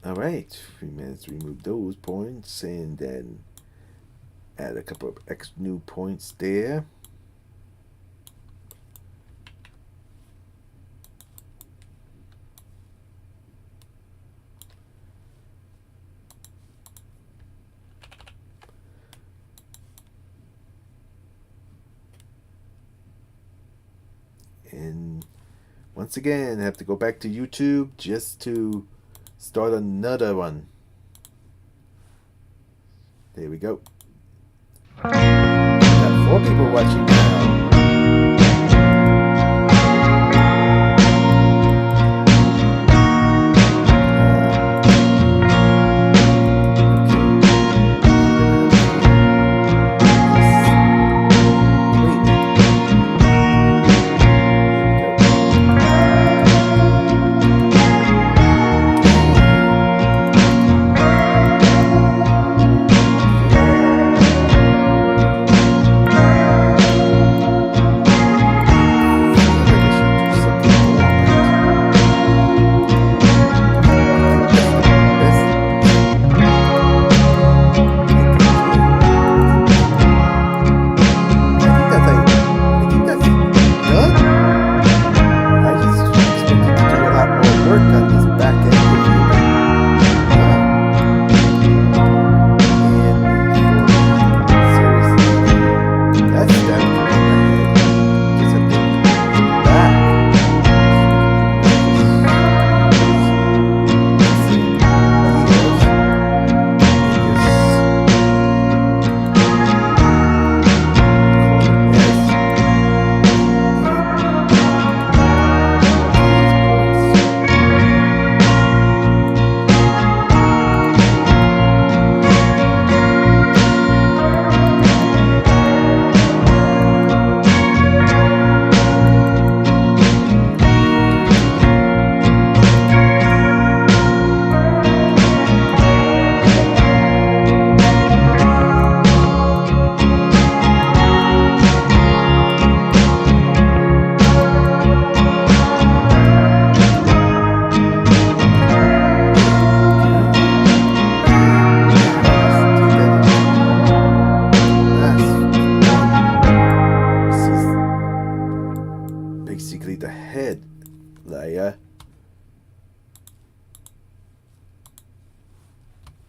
Alright, 3 minutes to remove those points and then add a couple of extra new points there. And once again, I have to go back to YouTube just to start another one. There we go. Got 4 people watching now.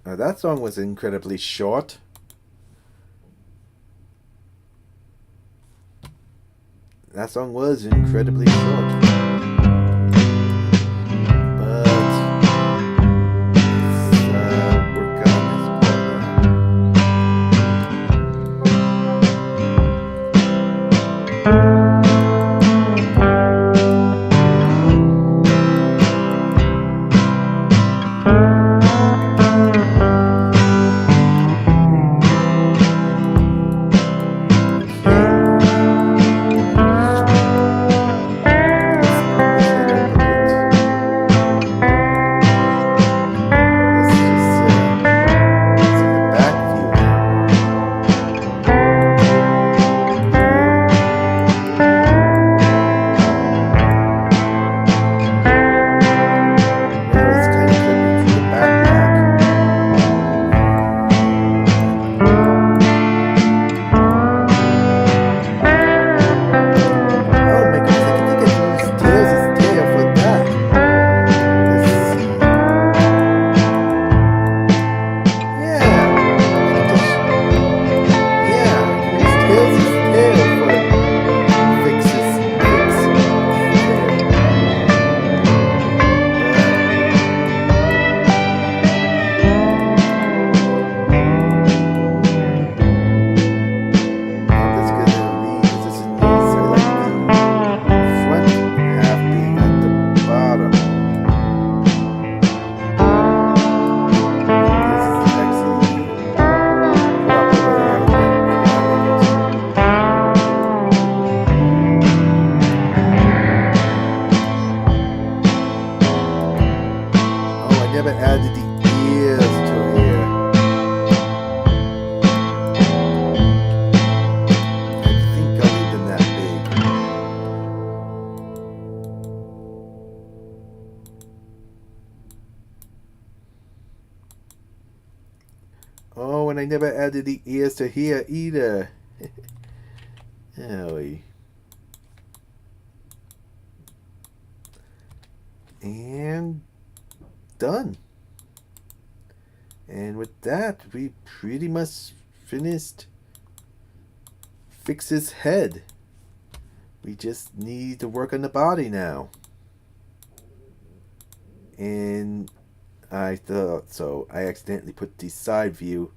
That song was incredibly short. That song was incredibly short. Oh, and I never added the ears to here either. Owie. And done. And with that, we pretty much finished Fix's head. We just need to work on the body now. And I thought so. I accidentally put the side view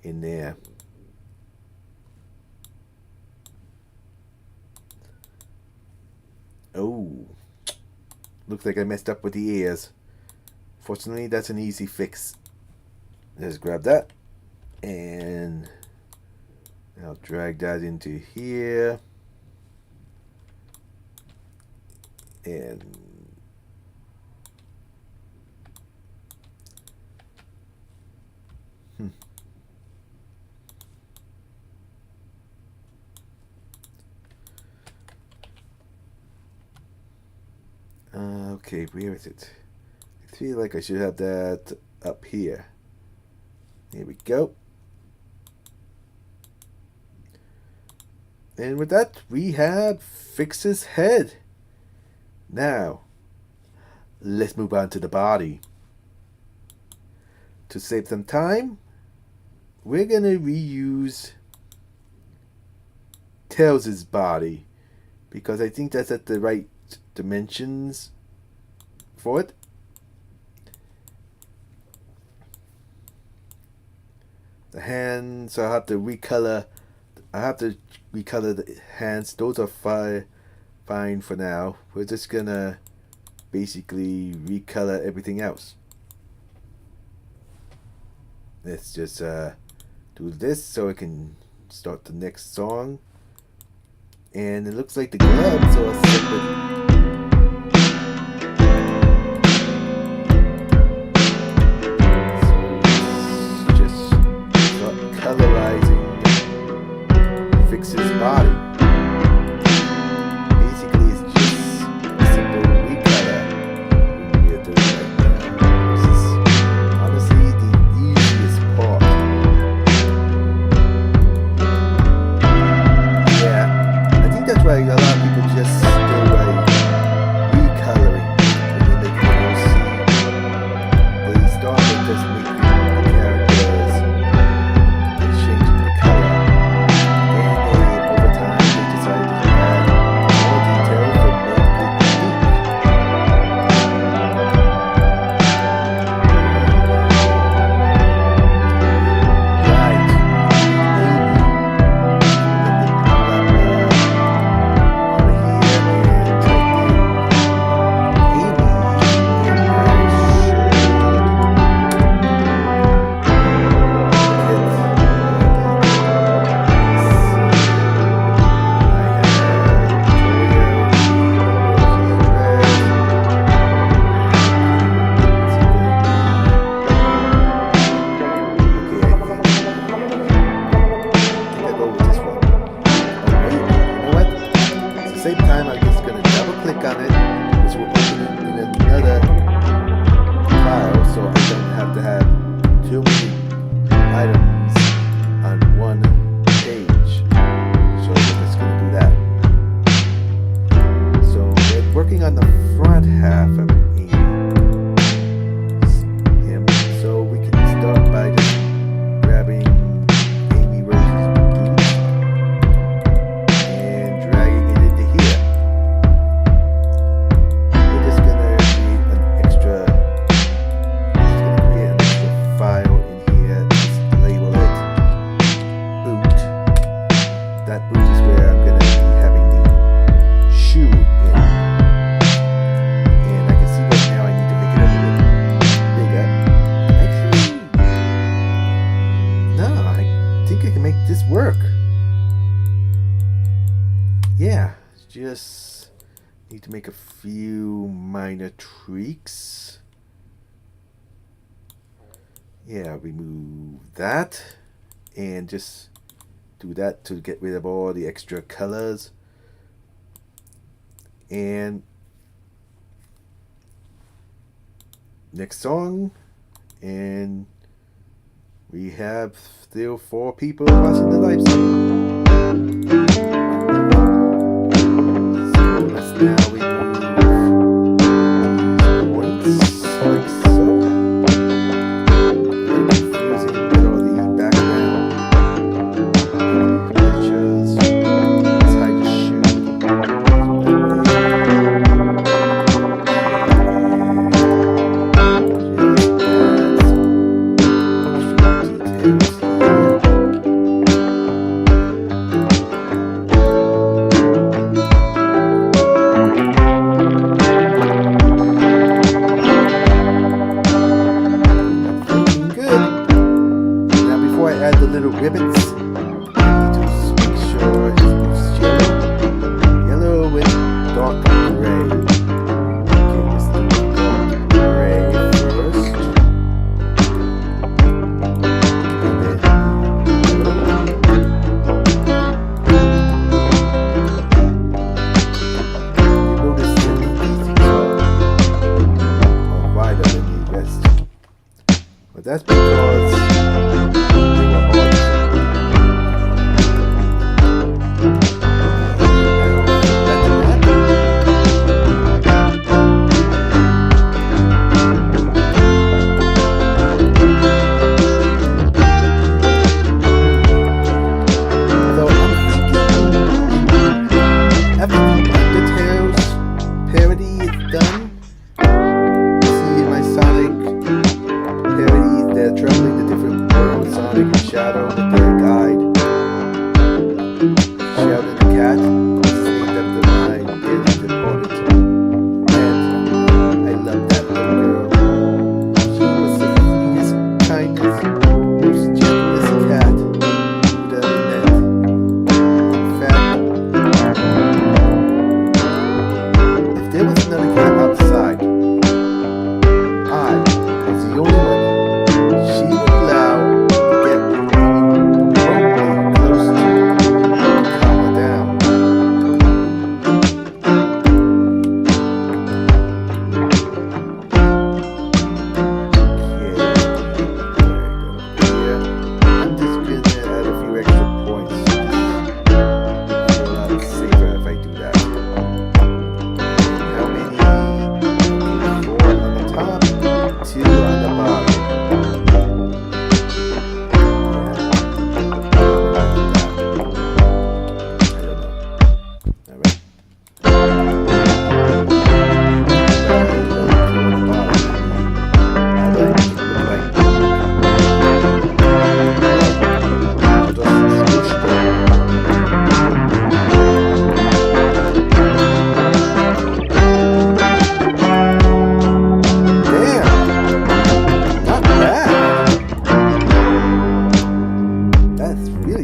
in there. Oh. Looks like I messed up with the ears. Fortunately, that's an easy fix. Let's grab that. And I'll drag that into here. And okay, where is it? I feel like I should have that up here. Here we go. And with that, we have Fix's head. Now, let's move on to the body. To save some time, we're going to reuse Tails' body, because I think that's at the right dimensions for it. The hands, I have to recolor the hands. Those are fine for now. We're just gonna basically recolor everything else. Let's just do this so I can start the next song. And it looks like the gloves are separate. Fix's body. Basically, it's just a simple recolor we're doing right now. This is honestly the easiest part. Yeah, I think that's why a lot of people just go right just need to make a few minor tweaks. Yeah, remove that and just do that to get rid of all the extra colors. And next song, and we have still 4 people watching the live stream. So let's now remove points like so. I'm confusing with all the background pictures. Let's hide the shoe. Ribbons. I need to make sure it's yellow. Yellow with dark gray. Okay, let's do dark gray first. And then yellow. You notice that these are wider than the rest. But that's because they were all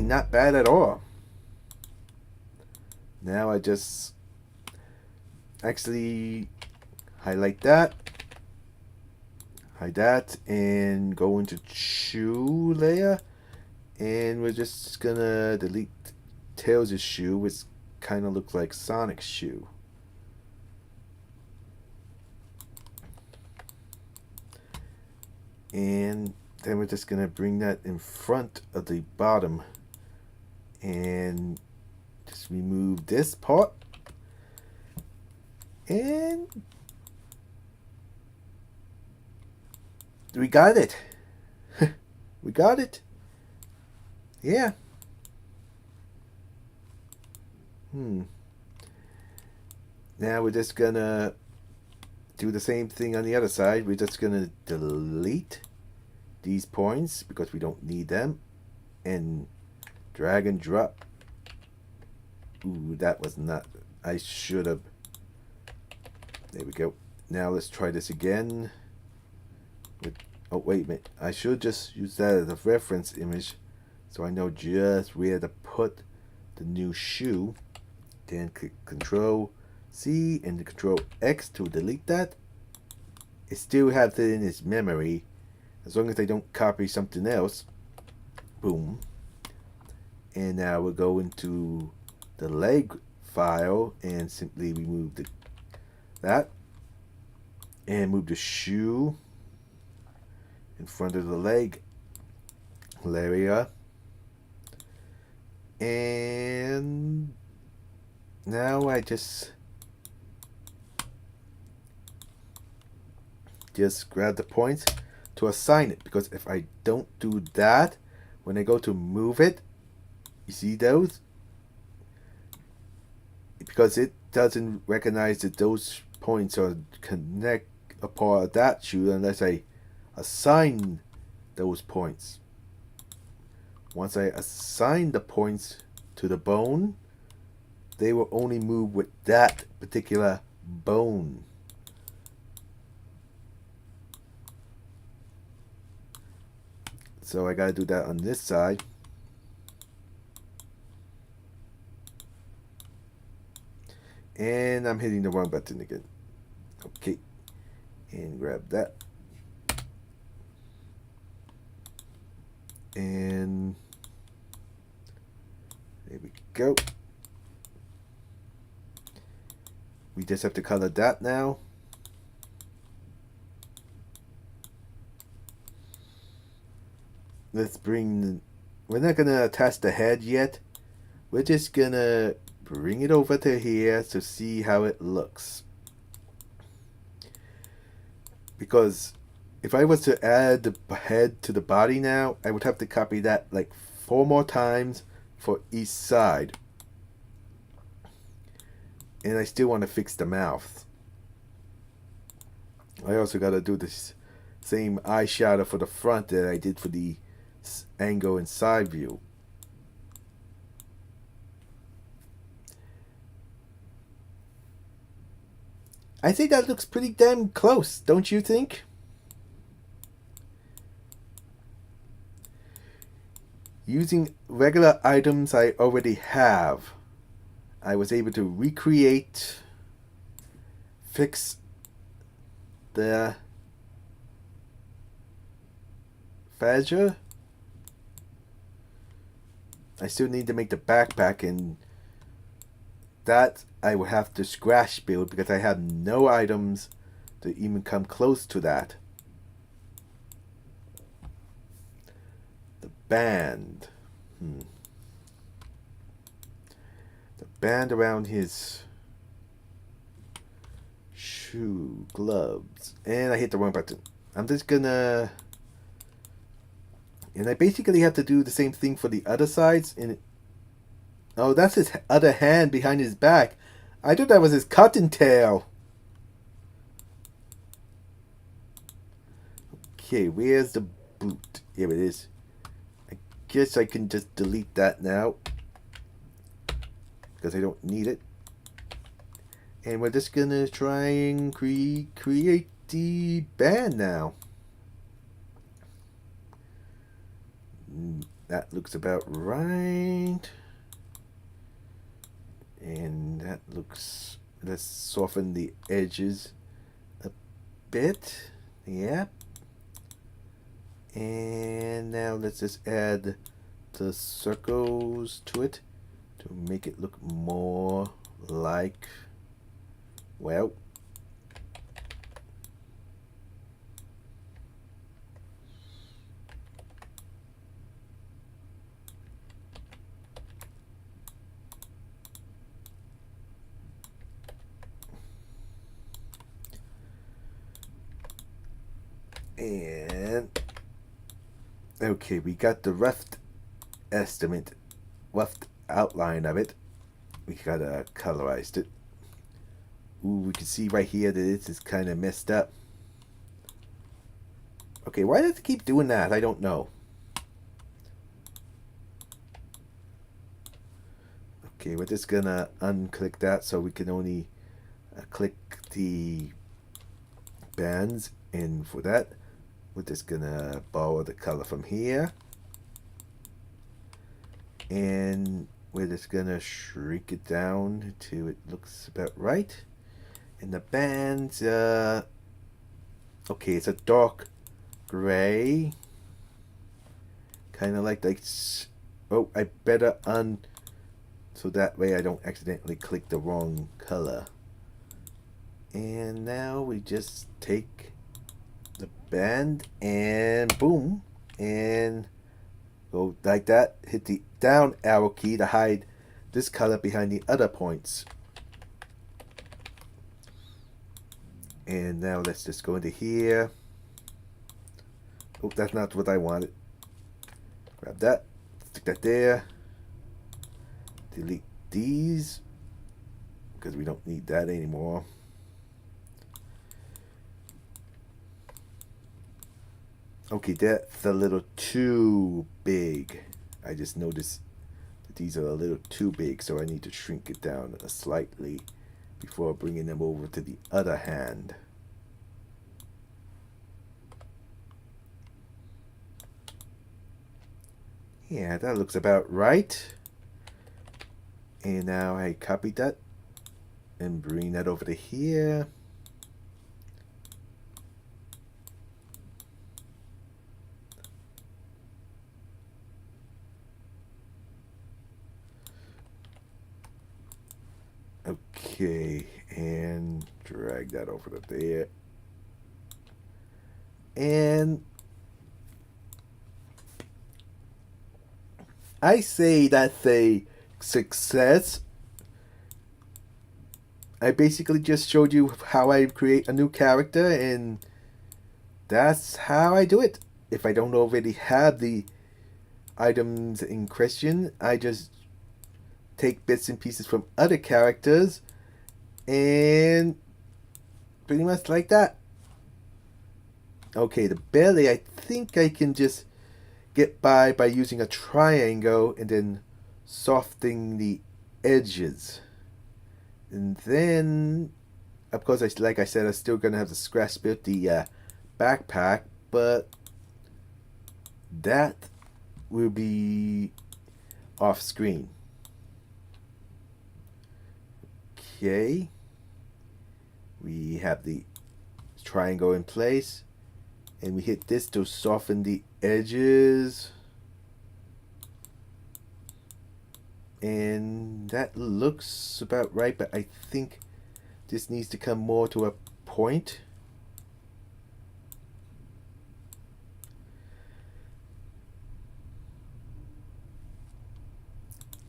not bad at all. Now I just actually highlight that, hide that, and go into shoe layer, and we're just gonna delete Tails' shoe, which kind of looks like Sonic's shoe. And then we're just gonna bring that in front of the bottom and just remove this part, and we got it. We got it. Yeah. Now we're just gonna do the same thing on the other side. We're just gonna delete these points because we don't need them, and drag and drop. Ooh, that was not, I should have. There we go. Now let's try this again with, oh wait a minute, I should just use that as a reference image so I know just where to put the new shoe. Then click Control C and Control X to delete that. It still has it in its memory as long as I don't copy something else. Boom. And now we'll go into the leg file and simply remove that and move the shoe in front of the leg area. And now I just grab the points to assign it, because if I don't do that, when I go to move it, you see those? Because it doesn't recognize that those points are a part of that shoe unless I assign those points. Once I assign the points to the bone, they will only move with that particular bone. So I gotta do that on this side. And I'm hitting the wrong button again. Okay. And grab that. And there we go. We just have to color that now. Let's bring, we're not gonna attach the head yet. We're just gonna bring it over to here to see how it looks. Because if I was to add the head to the body now, I would have to copy that like 4 more times for each side. And I still want to fix the mouth. I also got to do this same eyeshadow for the front that I did for the angle and side view. I think that looks pretty damn close, don't you think? Using regular items I already have, I was able to recreate, fix the fascia. I still need to make the backpack, and that I would have to scratch build because I have no items to even come close to that. The band. The band around his shoe, gloves. And I hit the wrong button. I'm just gonna... And I basically have to do the same thing for the other sides. Oh, that's his other hand behind his back. I thought that was his cottontail. Okay, where's the boot? Here it is. I guess I can just delete that now, because I don't need it. And we're just gonna try and create the band now. That looks about right. And that looks, let's soften the edges a bit. Yep. And now let's just add the circles to it to make it look more like, well, and okay, we got the rough estimate, rough outline of it. We gotta colorized it. Ooh, we can see right here that this is kind of messed up. Okay, why does it keep doing that? I don't know. Okay, we're just gonna unclick that so we can only click the bands, and for that we're just gonna borrow the color from here, and we're just gonna shrink it down till it looks about right. And the bands, okay, it's a dark gray. Kind of like, oh, I better so that way I don't accidentally click the wrong color. And now we just take the band and boom, and go like that. Hit the down arrow key to hide this color behind the other points. And now let's just go into here. Oh, that's not what I wanted. Grab that, stick that there. Delete these because we don't need that anymore. Okay, that's a little too big. I just noticed that these are a little too big, so I need to shrink it down slightly before bringing them over to the other hand. Yeah, that looks about right. And now I copy that and bring that over to here. Okay, and drag that over to there. And I say that's a success. I basically just showed you how I create a new character, and that's how I do it. If I don't already have the items in question, I just take bits and pieces from other characters and pretty much like that. Okay, the belly, I think I can just get by using a triangle and then softening the edges. And then, of course, like I said, I'm still going to have to scratch build the backpack, but that will be off screen. Okay, we have the triangle in place, and we hit this to soften the edges, and that looks about right, but I think this needs to come more to a point.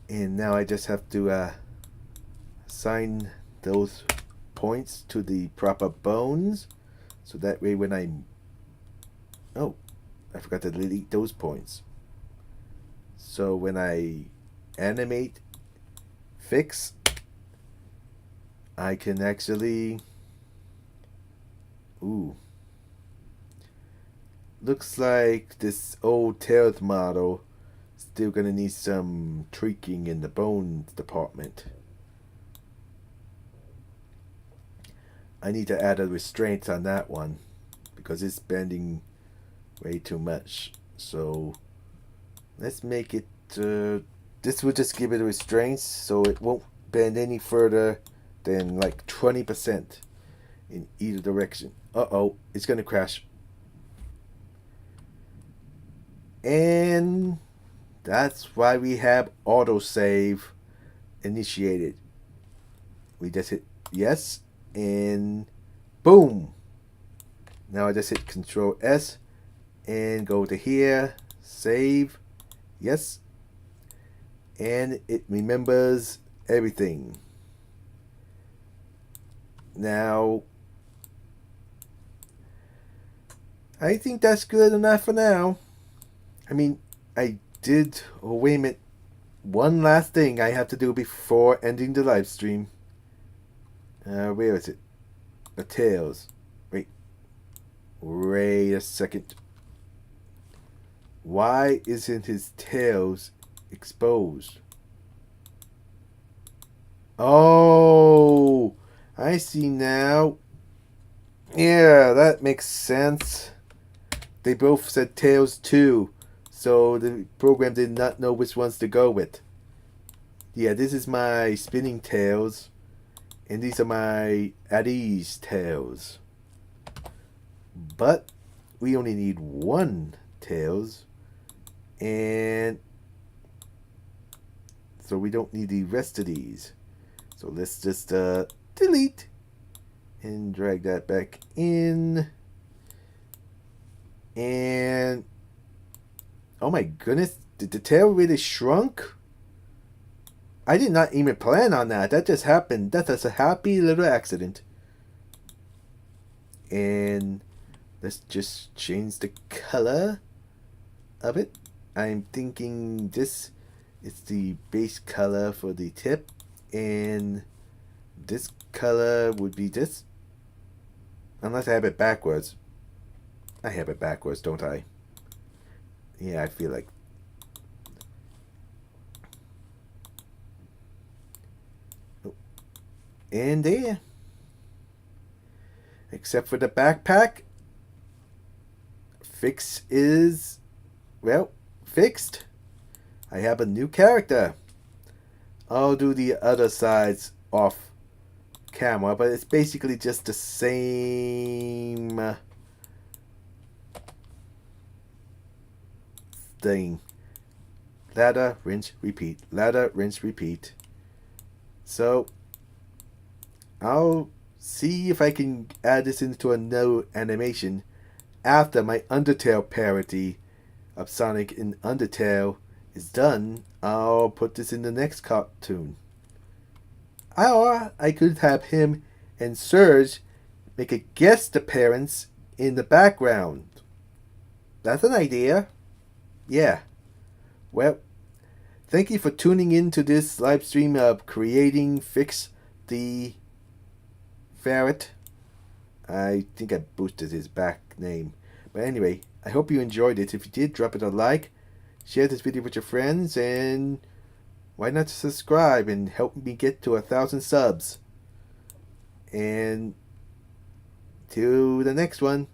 And now I just have to assign those points to the proper bones, so that way when oh, I forgot to delete those points. So when I animate fix, I can actually, ooh, looks like this old Tails model still gonna need some tweaking in the bones department. I need to add a restraint on that one because it's bending way too much. So let's make it, this will just give it a restraint so it won't bend any further than like 20% in either direction. Uh-oh, it's gonna crash. And that's why we have autosave initiated. We just hit yes, and boom. Now I just hit Control S and go to here, save, yes, and it remembers everything. Now I think that's good enough for now. I mean, I did, oh wait a minute, one last thing I have to do before ending the live stream. Where is it? The tails. Wait a second. Why isn't his tails exposed? Oh, I see now. Yeah, that makes sense. They both said tails too, so the program did not know which ones to go with. Yeah, this is my spinning tails, and these are my at ease tails. But we only need one tails, and so we don't need the rest of these. So let's just delete and drag that back in. And oh my goodness, did the tail really shrunk? I did not even plan on that. That just happened. That's just a happy little accident. And let's just change the color of it. I'm thinking this is the base color for the tip, and this color would be this. Unless I have it backwards. I have it backwards, don't I? Yeah, I feel like. Oh. And there. Except for the backpack. Fix is, well, fixed. I have a new character. I'll do the other sides off camera, but it's basically just the same thing. Ladder, rinse, repeat. Ladder, rinse, repeat. So I'll see if I can add this into a no animation after my Undertale parody of Sonic in Undertale is done. I'll put this in the next cartoon. Or I could have him and Serge make a guest appearance in the background. That's an idea. Yeah. Well, thank you for tuning in to this live stream of creating Fix the Ferret. I think I boosted his back name. But anyway, I hope you enjoyed it. If you did, drop it a like. Share this video with your friends. And why not subscribe and help me get to 1,000 subs. And to the next one.